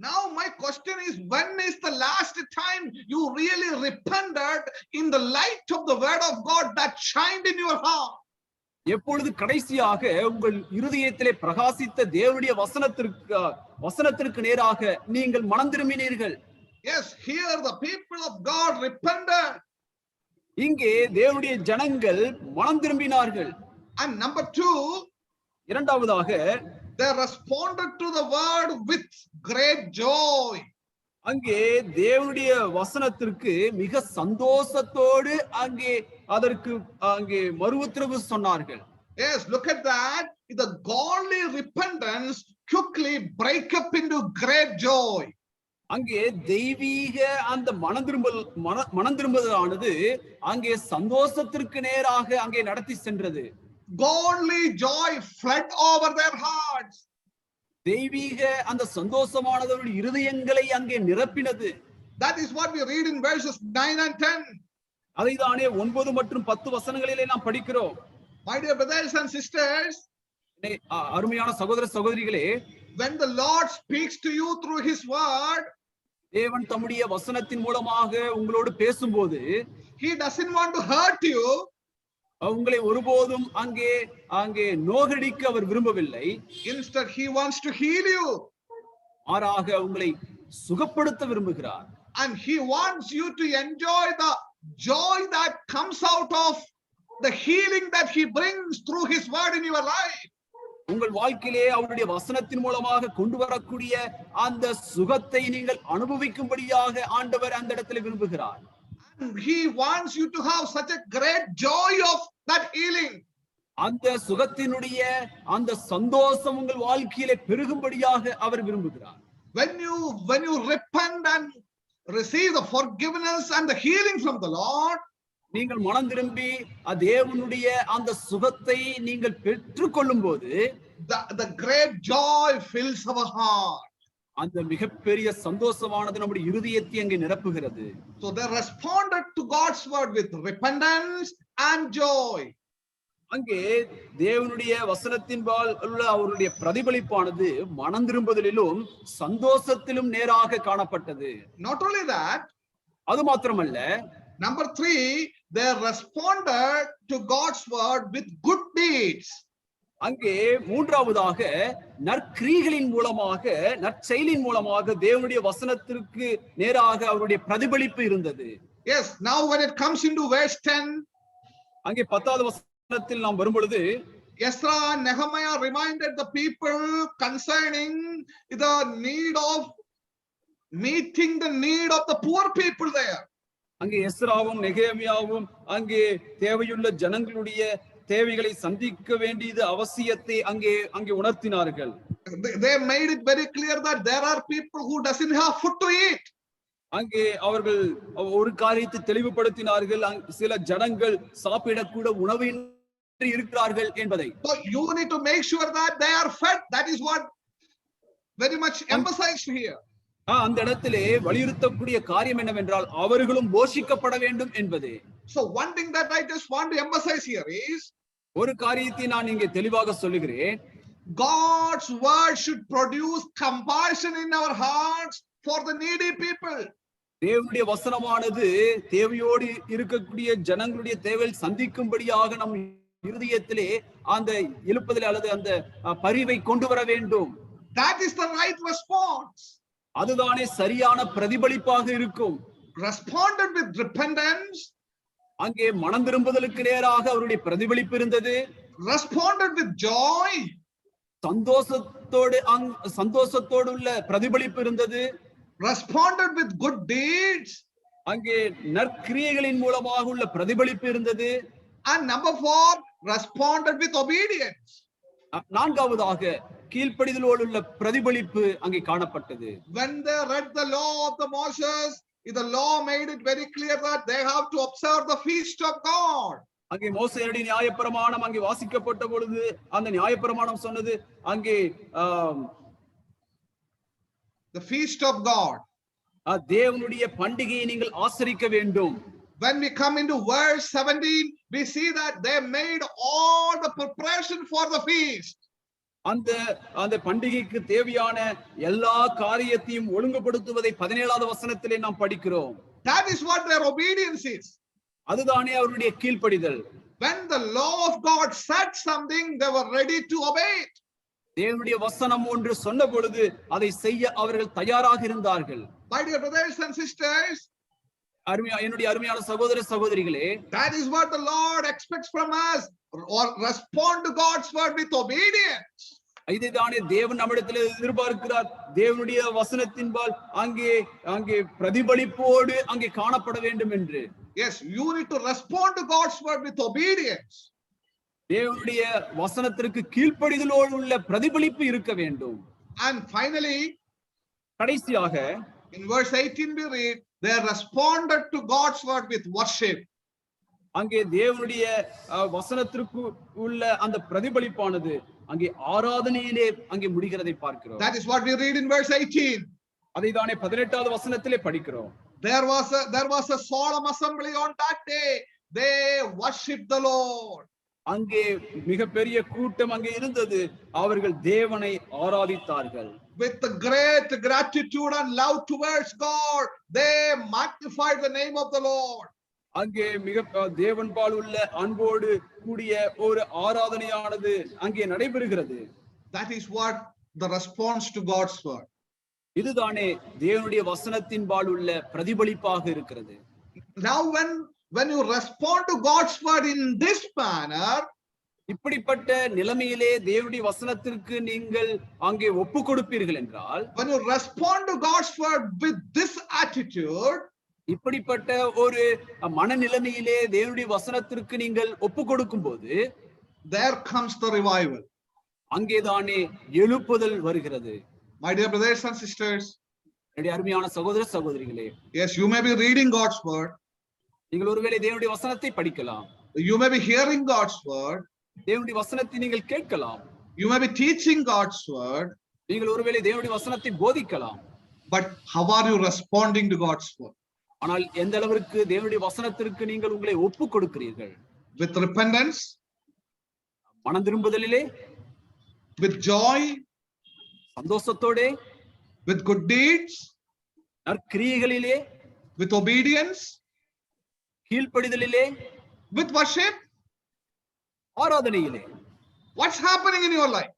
now my question is, when is the last time you really repented in the light of the word of God that shined in your heart? எப்பொழுது கடைசியாக உங்கள் இருதயத்திலே பிரகாசித்த தேவனுடைய வசனத்திற்கு நேராக நீங்கள் மனம் திரும்பினீர்கள்? Yes, here the people of God repented. இங்கே தேவனுடைய ஜனங்கள் மனம் திரும்பினார்கள். And number 2, இரண்டாவதாக they responded to the word with great joy. அங்கே தேவனுடைய வசனத்திற்கு மிக சந்தோஷத்தோடு அங்கே மறுஉத்தரவு சொன்னார்கள். Yes, look at that. The godly repentance quickly break up into great joy. அங்கே தெய்வீக அந்த மனம் திரும்புதலானது அங்கே சந்தோஷத்திற்கு நேராக அங்கே நடத்தி சென்றது. Godly joy fled over their hearts. தெய்வீக அந்த சந்தோஷமானது அவருடைய இருதயங்களை அங்கே நிரப்பினது. That is what we read in verses 9 and 10. அதைதானே 9 மற்றும் 10 வசனங்களிலே நாம் படிக்கிறோம். My dear brothers and sisters, அருமையான சகோதர சகோதரிகளே, when the Lord speaks to you through his word, தேவன் தம்முடைய வசனத்தின் மூலமாக உங்களோடு பேசும்போது, he doesn't want to hurt you. உங்களை ஒருபோதும் அங்கே நோகடிக்க அவர் விரும்பவில்லை. Instead, he wants to heal you. மாறாக உங்களை சுகப்படுத்த விரும்புகிறார். And he wants you to enjoy the joy that comes out of the healing that he brings through his word in your life. உங்கள் வாழ்க்கையிலே அவருடைய வசனத்தின் மூலமாக கொண்டு வரக்கூடிய அந்த சுகத்தை நீங்கள் அனுபவிக்கும்படியாக ஆண்டவர் அந்த இடத்துல விரும்புகிறார். He wants you to have such a great joy of that healing. அந்த சுகத்தினுடைய அந்த சந்தோஷம் உங்கள் வாழ்க்கையிலே பெருகும்படியாக அவர் விரும்புகிறார். When you repent and receive the forgiveness and the healing from the Lord, நீங்கள் மனம் திரும்பி தேவனுடைய அந்த சுகத்தை நீங்கள் பெற்றுக்கொள்ளும் போது the great joy fills our heart. அந்த மிகப்பெரிய சந்தோஷமானது நம்முடைய இருதயத்தை அங்கே நிரப்புகிறது. So they responded to God's word with repentance and joy. அங்கே தேவனுடைய வசனத்தின்பால் உள்ள அவருடைய பிரதிபலிப்பானது மனம் திரும்புதலிலும் சந்தோஷத்திலும் நேராக காணப்பட்டது. Not only that, அது மாத்திரமல்ல, number 3, they responded to God's word with good deeds. அங்கே மூன்றாவதாக நற்கிரியைகளின் மூலமாக நற்செயலின் மூலமாக தேவனுடைய வசனத்திற்கு நேராக அவருடைய பிரதிபலிப்பு இருந்தது. Yes, now when it comes into verse 10, அங்கே 10வது வசனத்தில் நாம் வரும்பொழுது, Ezra and Nehemiah reminded the people concerning the need of meeting the need of the poor people there. அங்கே எஸ்ராவும் நெகேமியாவும் அங்கே தேவையுள்ள ஜனங்களுடைய தேவைகளை சந்திக்க வேண்டியது அவசியத்தை அங்கே உணர்த்தினார்கள். They made it very clear that there are people who doesn't have food to eat. அங்கே அவர்கள் ஒரு காரியத்தை தெளிவுபடுத்தினார்கள், சில ஜனங்கள் சாப்பிடக்கூட உணவின்றி இருக்கிறார்கள் என்பதை. So you need to make sure that they are fed. That is what very much emphasized here. அந்த இடத்திலே வலியுறுத்தக்கூடிய காரியம் என்னவென்றால் அவர்களும் போஷிக்கப்பட வேண்டும் என்பதே. So one thing that I just want to emphasize here is, ஒரு காரியத்தை நான் இங்கே தெளிவாக சொல்லுகிறேன், God's word should produce compassion in our hearts for the needy people. தேவனுடைய வசனமானது தேவையோடு இருக்கக்கூடிய ஜனங்களுடைய தேவையை சந்திக்கும்படியாக நம் இருதயத்திலே அந்த எழுப்புதல் அல்லது அந்த பரிவை கொண்டு வர வேண்டும். That is the right response. அதுதானே சரியான பிரதிபலிப்பாக இருக்கும். Responded with repentance. அங்கே மனம் திரும்புதலுக்கு நேராக அவருடைய பிரதிபலிப்பு இருந்தது. Responded with joy. சந்தோஷத்தோடு உள்ள பிரதிபலிப்பு இருந்தது. Responded with good deeds. அங்கே நற்கிரியைகளின் மூலமாக உள்ள பிரதிபலிப்பு இருந்தது. And number 4, responded with obedience. நான்காவதாக கீழ்ப்படிதலோடு உள்ள பிரதிபலிப்பு அங்கே காணப்பட்டது. When they read the law of the Moses, the law made it very clear that they have to observe the feast of God. அங்கே மோசேயுடைய நியாயப்பிரமாணம் அங்கே வாசிக்கப்பட்ட பொழுது அந்த நியாயப்பிரமாணம் சொன்னது அங்கே the feast of God. தேவனுடைய பண்டிகையை நீங்கள் ஆசரிக்க வேண்டும். When we come into verse 17, we see that they made all the preparation for the feast. அந்த பண்டிகைக்கு தேவையான எல்லா காரியத்தையும் ஒழுங்குபடுத்துவதை 17வது வசனத்திலே நாம் படிக்கிறோம். That is what their obedience is. அதுதானே அவருடைய கீழ்ப்படிதல். When the law of God said something, they were ready to obey it. தேவனுடைய வசனம் ஒன்று சொன்ன பொழுது அதை செய்ய அவர்கள் தயாராக இருந்தார்கள். My dear brothers and sisters, என்னுடைய அருமையான சகோதர சகோதரிகளே, that is what the Lord expects from us, or respond to God's word with obedience. இதுதானே தேவன் நம்மிடத்தில் எதிர்பார்க்கிறார். தேவனுடைய வசனத்தின்பால் அங்கே பிரதிபலிப்போடு அங்கே காணப்பட வேண்டும் என்று. Yes, you need to respond to God's word with obedience. தேவனுடைய வசனத்திற்கு கீழ்ப்படிதலோடு உள்ள பிரதிபலிப்பு இருக்க வேண்டும். And finally, கடைசியாக in verse 18 we read, they responded to God's word with worship. அங்கே தேவனுடைய வசனத்திற்கு உள்ள அந்த பிரதிபலிப்பானது அங்கே ஆராதனையிலே அங்கே முடிகிறதை பார்க்கிறோம். That is what we read in verse 18. அதைதானே 18வது வசனத்திலே படிக்கிறோம். There was a solemn assembly on that day. They worshiped the Lord. அங்கே மிகப்பெரிய கூட்டம் அங்கே இருந்தது. அவர்கள் தேவனை ஆராதித்தார்கள். With the great gratitude and love towards God, they magnified the name of the Lord. அங்கே தேவன்பால் உள்ள அன்போடு கூடிய ஒரு ஆராதனையானது அங்கே நடைபெறுகிறது. That is what the response to God's word. இதுதானே தேவனுடைய வசனத்தின்பால் உள்ள பிரதிபலிப்பாக இருக்கிறது. Now when you respond to God's word in this manner, இப்படிப்பட்ட நிலைமையிலே தேவனுடைய வசனத்திற்கு நீங்கள் அங்கே ஒப்பு கொடுப்பீர்கள் என்றால், when you respond to God's word with this attitude, இப்படிப்பட்ட ஒரு மனநிலைமையிலே தேவனுடைய வசனத்திற்கு நீங்கள் ஒப்பு கொடுக்கும் போது, there comes the revival. அங்கேதானே எழுப்புதல் வருகிறது. My dear brothers and sisters, என்னுடைய அருமையான சகோதர சகோதரிகளே, yes, you may be reading God's word, நீங்கள் ஒருவேளை தேவனுடைய வசனத்தை படிக்கலாம், you may be hearing God's word, தேவனுடைய வசனத்தை நீங்கள் கேட்கலாம், you may be teaching God's word, நீங்கள் ஒருவேளை தேவனுடைய வசனத்தை போதிக்கலாம். but how are you responding to God's word? ஆனால் எந்த அளவிற்கு தேவனுடைய வசனத்திற்கு நீங்கள் உங்களை ஒப்பு கொடுக்கிறீர்கள்? With repentance, மனம் திரும்புதலிலே, with joy, சந்தோஷத்தோட, with good deeds, நற்கிரியைகளிலே, with obedience, கீழ்ப்படிதலிலே, with worship. ஆராதனையிலே. What's happening in your life?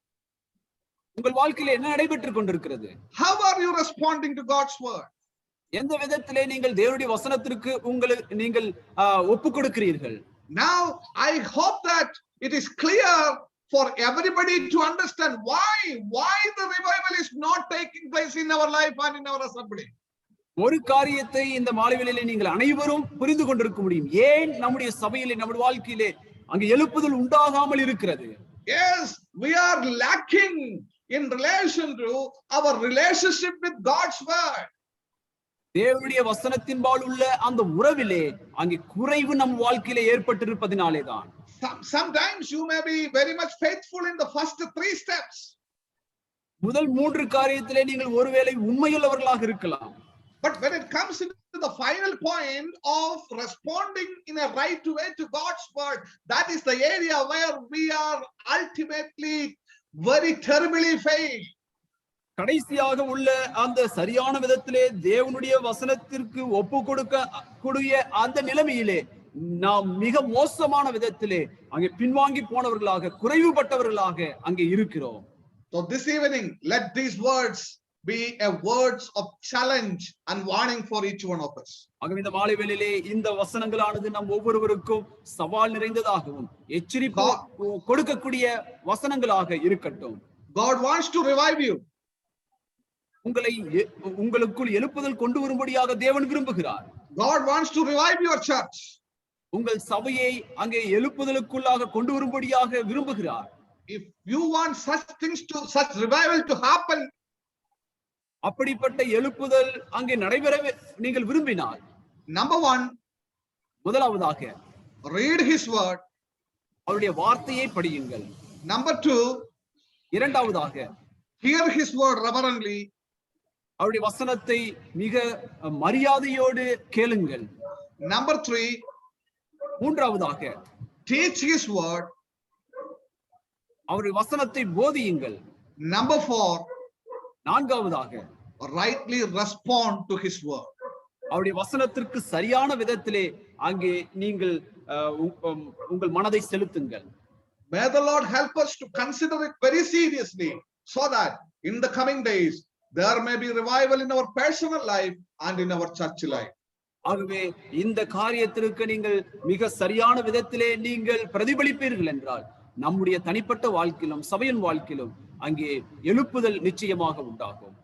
உங்கள் வாழ்க்கையிலே என்ன நடைபெற்றுக் கொண்டிருக்கிறது? How are you responding to God's word? எந்த விதத்திலே நீங்கள் தேவனுடைய வசனத்திற்கு நீங்கள் ஒப்பு கொடுக்கிறீர்கள்? Now I hope that it is clear for everybody to understand why the revival is not taking place in our life and in our assembly. ஒரு காரியத்தை இந்த மாலைவேளையிலே நீங்கள் அனைவரும் புரிந்து கொண்டிருக்க முடியும். ஏன் நம்முடைய சபையிலே, நம்முடைய வாழ்க்கையிலே அங்கே எழுப்புதல் உண்டாகாமல் இருக்கிறது? Yes, we are lacking in relation to our relationship with God's word. தேவனுடைய வசனத்தின்பால் உள்ள அந்த உறவிலே அங்கே குறைவு நம் வாழ்க்கையிலே ஏற்பட்டிருப்பதினாலே தான். Sometimes you may be very much faithful in the first 3 steps. முதல் 3 காரியத்திலே நீங்கள் ஒருவேளை உண்மையுள்ளவர்களாக இருக்கலாம். But when it comes into the final point of responding in a right way to God's word, that is the area where we are ultimately very terribly failed. கடைசியாக உள்ள அந்த சரியான விதத்திலே தேவனுடைய வசனத்திற்கு ஒப்பு கொடுக்க கூடிய அந்த நிலைமையிலே நாம் மிக மோசமான விதத்திலே அங்கே பின்வாங்கி போனவர்களாக, குறைவுபட்டவர்களாக அங்கே இருக்கிறோம். So this evening, let these words be a words of challenge and warning for each one of us. ஆகவே இந்த மாலை வேளையிலே இந்த வசனங்களானது நம் ஒவ்வொருவருக்கும் சவால் நிறைந்ததாகவும் எச்சரிப்பு கொடுக்கக்கூடிய வசனங்களாக இருக்கட்டும். God wants to revive you. உங்களுக்குள் எழுப்புதல் கொண்டு வரும்படியாக தேவன் விரும்புகிறார். God wants to revive your church. உங்கள் சபையை அங்கே எழுப்புதலுக்குள்ளாக கொண்டு வரும்படியாக விரும்புகிறார். If you want such revival to happen, அப்படிப்பட்ட எழுப்புதல் அங்கே நடைபெற நீங்கள் விரும்பினால், number one, முதலாவதாக read his word. அவருடைய வார்த்தையை படியுங்கள். Number two, இரண்டாவதாக hear his word reverently. அவருடைய வசனத்தை மிக மரியாதையோடு கேளுங்கள். Number three, மூன்றாவதாக teach his word. அவருடைய வசனத்தை போதியுங்கள். Number four, நான்காவதாக rightly respond to his word. அவருடைய வசனத்திற்கு சரியான விதத்திலே அங்கே நீங்கள் உங்கள் மனதை செலுத்துங்கள். May the Lord help us to consider it very seriously, so that in the coming days there may be revival in our personal life and in our church life. ஆகவே இந்த காரியத்திற்கு நீங்கள் மிக சரியான விதத்திலே நீங்கள் பிரதிபலிப்பீர்கள் என்றால் நம்முடைய தனிப்பட்ட வாழ்க்கையிலும் சபையின் வாழ்க்கையிலும் அங்கே எழுப்புதல் நிச்சயமாக உண்டாகும்.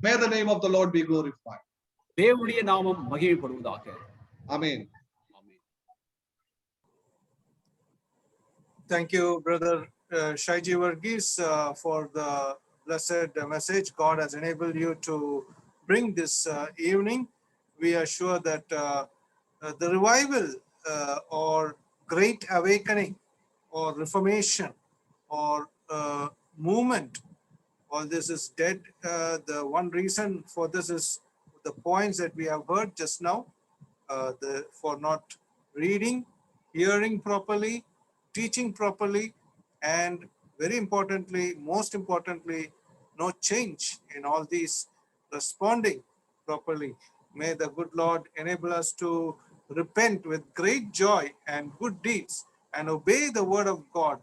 May the name of the Lord be glorified. தேவனுடைய நாமம் மகிமைப்படுவதாக. Amen. Thank you, Brother Shaiji Varghese, for the blessed message God has enabled you to bring this evening. We are sure that the revival or great awakening or reformation or movement, all this is dead. The one reason for this is the points that we have heard just now, for not reading, hearing properly, teaching properly, and very importantly, most importantly, no change in all these, responding properly. May the good Lord enable us to repent with great joy and good deeds and obey the word of God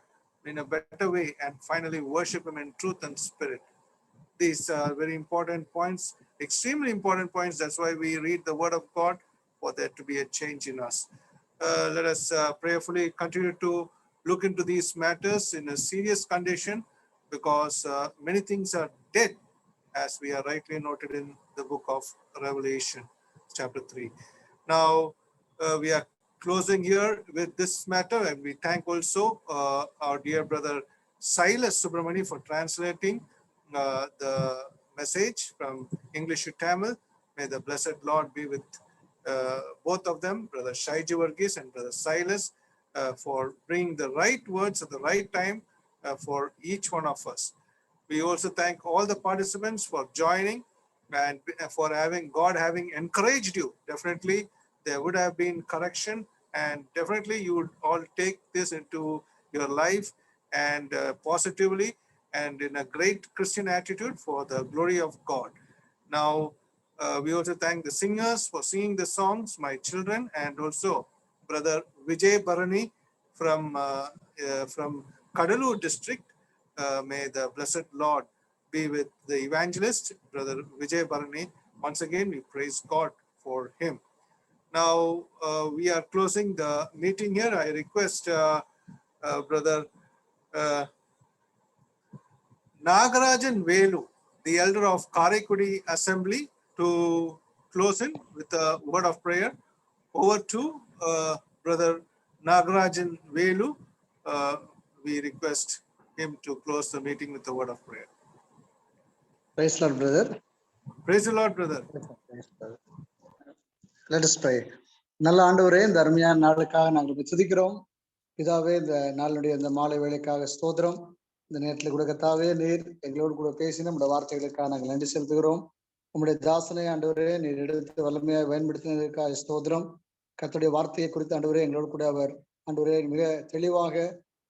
in a better way and finally worship him in truth and spirit. These are very important points, extremely important points. That's why we read the word of God, for there to be a change in us. Let us prayerfully continue to look into these matters in a serious condition, because many things are dead, as we are rightly noted in the book of Revelation, chapter 3. Now, we are closing here with this matter, and we thank also our dear brother Silas Subramani for translating the message from English to Tamil. May the blessed Lord be with both of them, Brother Shaiji Varghese and Brother Silas, for bringing the right words at the right time for each one of us. We also thank all the participants for joining and for God having encouraged you. Definitely there would have been correction, and definitely you would all take this into your life and positively and in a great Christian attitude for the glory of God. Now, we also thank the singers for singing the songs, My Children, and also Brother Vijay Bharani from Kadalur district. May the blessed Lord be with the evangelist, Brother Vijay Bharani. Once again, we praise God for him. Now, we are closing the meeting here. I request Brother Nagarajan Velu, the elder of Karaikudi Assembly, to close in with a word of prayer. Over to Brother Nagarajan Velu. We request him to close the meeting with a word of prayer. Praise the Lord, brother. Praise the Lord, brother. Let us pray. நல்ல ஆண்டவரே, இந்த அருமையான நாளுக்காக நாங்கள் துதிக்கிறோம். பிதாவே, இந்த நாளுடைய இந்த மாலை வேளைக்காக ஸ்தோத்திரம். இந்த நேரத்தில் கூட கர்த்தாவே, நீர் எங்களோடு கூட பேசின நம்முடைய வார்த்தைகளுக்காக நாங்கள் நன்றி செலுத்துகிறோம். உங்களுடைய தாசனை ஆண்டவரே நீர் எடுத்து வல்லமையாக பயன்படுத்தினதற்காக ஸ்தோத்திரம். கர்த்தருடைய வார்த்தையை குறித்து ஆண்டவரே எங்களோடு கூட அவர் ஆண்டவரே மிக தெளிவாக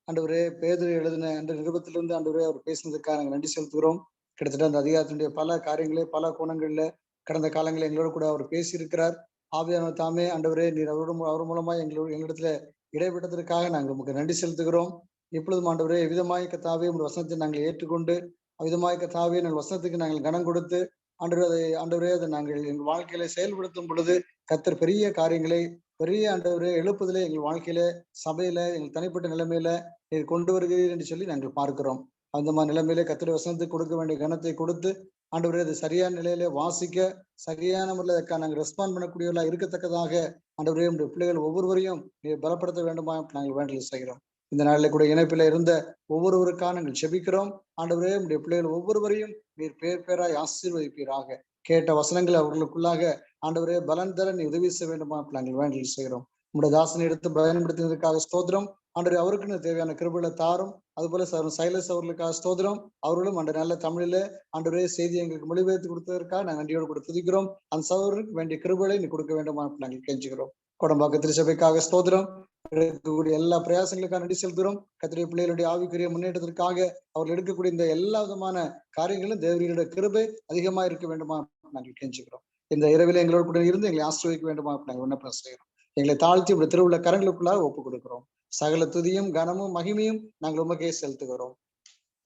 ஆண்டவரே பேதுரு எழுதின அந்த நிருபத்திலிருந்து ஆண்டவரே அவர் பேசினதுக்காக நாங்கள் நன்றி செலுத்துகிறோம். கிட்டத்தட்ட அந்த அதிகாரத்தினுடைய பல காரியங்களே பல கோணங்கள்ல கடந்த காலங்களில் எங்களோடு கூட அவர் பேசியிருக்கிறார். ஆவியானவர் தாமே ஆண்டவரே நீர் அவர் மூலமா எங்களிடத்துல இடைப்பட்டதற்காக நாங்கள் உமக்கு நன்றி செலுத்துகிறோம். இப்பொழுதும் ஆண்டவரே எவ்விதமாய் கர்த்தாவே உங்கள் வசனத்தை நாங்கள் ஏற்றுக்கொண்டு அவ்விதமாய் கர்த்தாவே எங்கள் வசனத்துக்கு நாங்கள் கனம் கொடுத்து ஆண்டவரே அதை நாங்கள் எங்கள் வாழ்க்கையில செயல்படுத்தும் பொழுது கர்த்தர் பெரிய காரியங்களை பெரிய ஆண்டவரே எழுப்புதலே எங்கள் வாழ்க்கையில சபையில எங்கள் தனிப்பட்ட நிலைமையில நீர் கொண்டு வருகிறீர் என்று சொல்லி நாங்கள் பார்க்கிறோம். அந்த மாதிரி நிலைமையில கர்த்தருடைய வசனத்துக்கு கொடுக்க வேண்டிய கனத்தை கொடுத்து ஆண்டவரே அது சரியான நிலையில வாசிக்க சரியான முறையில் நாங்கள் ரெஸ்பாண்ட் பண்ணக்கூடியவர்களா இருக்கத்தக்கதாக ஆண்டவரே நம்முடைய பிள்ளைகள் ஒவ்வொருவரையும் நீர் பலப்படுத்த வேண்டுமா நாங்கள் வேண்டல் செய்கிறோம். இந்த நாளில் கூட இணைப்பில இருந்த ஒவ்வொருவருக்காக நாங்கள் செபிக்கிறோம். ஆண்டவரே நம்முடைய பிள்ளைகள் ஒவ்வொருவரையும் நீர் பேர் பேராய் ஆசீர்வதிப்பீராக. கேட்ட வசனங்கள் அவர்களுக்குள்ளாக ஆண்டவரே பலன் தர நீ உதவி செய்ய வேண்டுமா நாங்கள் வேண்டல் செய்கிறோம். நம்முடைய தாசனை எடுத்து பயன்படுத்தினதற்காக ஸ்தோத்திரம். ஆண்டவரே அவருக்குன்னு தேவையான கிருபைகளை தாரும். அதுபோல சைலஸ் அவர்களுக்காக ஸ்தோத்திரம். அவர்களும் அந்த நல்ல தமிழில ஆண்டவரே செய்தி எங்களுக்கு மொழிபெயர்த்து கொடுத்ததற்காக நாங்கள் நன்றியோடு கூட துதிக்கிறோம். அந்த சகோதரருக்கு வேண்டிய கிருபைகளை நீ கொடுக்க வேண்டுமா நாங்கள் கெஞ்சுகிறோம். கொடம்பாக்க திருச்சபைக்காக ஸ்தோத்திரம். எடுக்கக்கூடிய எல்லா பிரயாசங்களுக்காக நன்றி செலுத்துகிறோம். கர்த்தருடைய பிள்ளைகளுடைய ஆவிக்குரிய முன்னேற்றத்திற்காக அவர்கள் எடுக்கக்கூடிய இந்த எல்லா விதமான காரியங்களும் தேவனுடைய கிருபை அதிகமா இருக்க வேண்டுமா நாங்கள் கெஞ்சுகிறோம். இந்த இரவில் எங்களோடு கூட இருந்து எங்களை ஆசீர்வதிக்க வேண்டுமா நாங்கள் விண்ணப்பம் செய்கிறோம். எங்களை தாழ்த்தி இப்படி திருவுள்ள கரங்களுக்குள்ளாக ஒப்புக் கொடுக்கிறோம். சகல துதியும் கனமும் மகிமையும் நாங்கள் உமக்கே செலுத்துகிறோம்.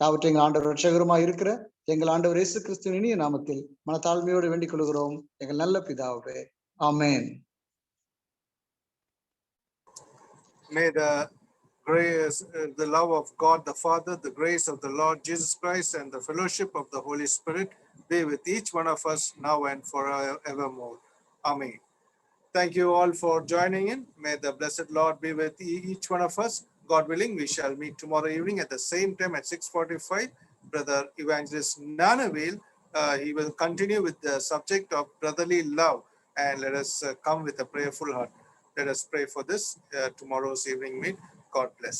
யாவற்றை எங்கள் ஆண்டவர் ரட்சகருமாய் இருக்கிற எங்கள் ஆண்டவர் இயேசு கிறிஸ்துவின் இனிய நாமத்தில் மனத்தாழ்மையோடு வேண்டிக் கொள்கிறோம் எங்கள் நல்ல பிதாவே. ஆமென். May the grace, the love of God the Father, the grace of the Lord Jesus Christ, and the fellowship of the Holy Spirit be with each one of us now and forevermore. Amen. Thank you all for joining in. May the blessed Lord be with each one of us. God willing, we shall meet tomorrow evening at the same time at 6:45. Brother Evangelist Nanaville, he will continue with the subject of brotherly love. And let us come with a prayerful heart. Let us pray for this tomorrow's evening meet. God bless.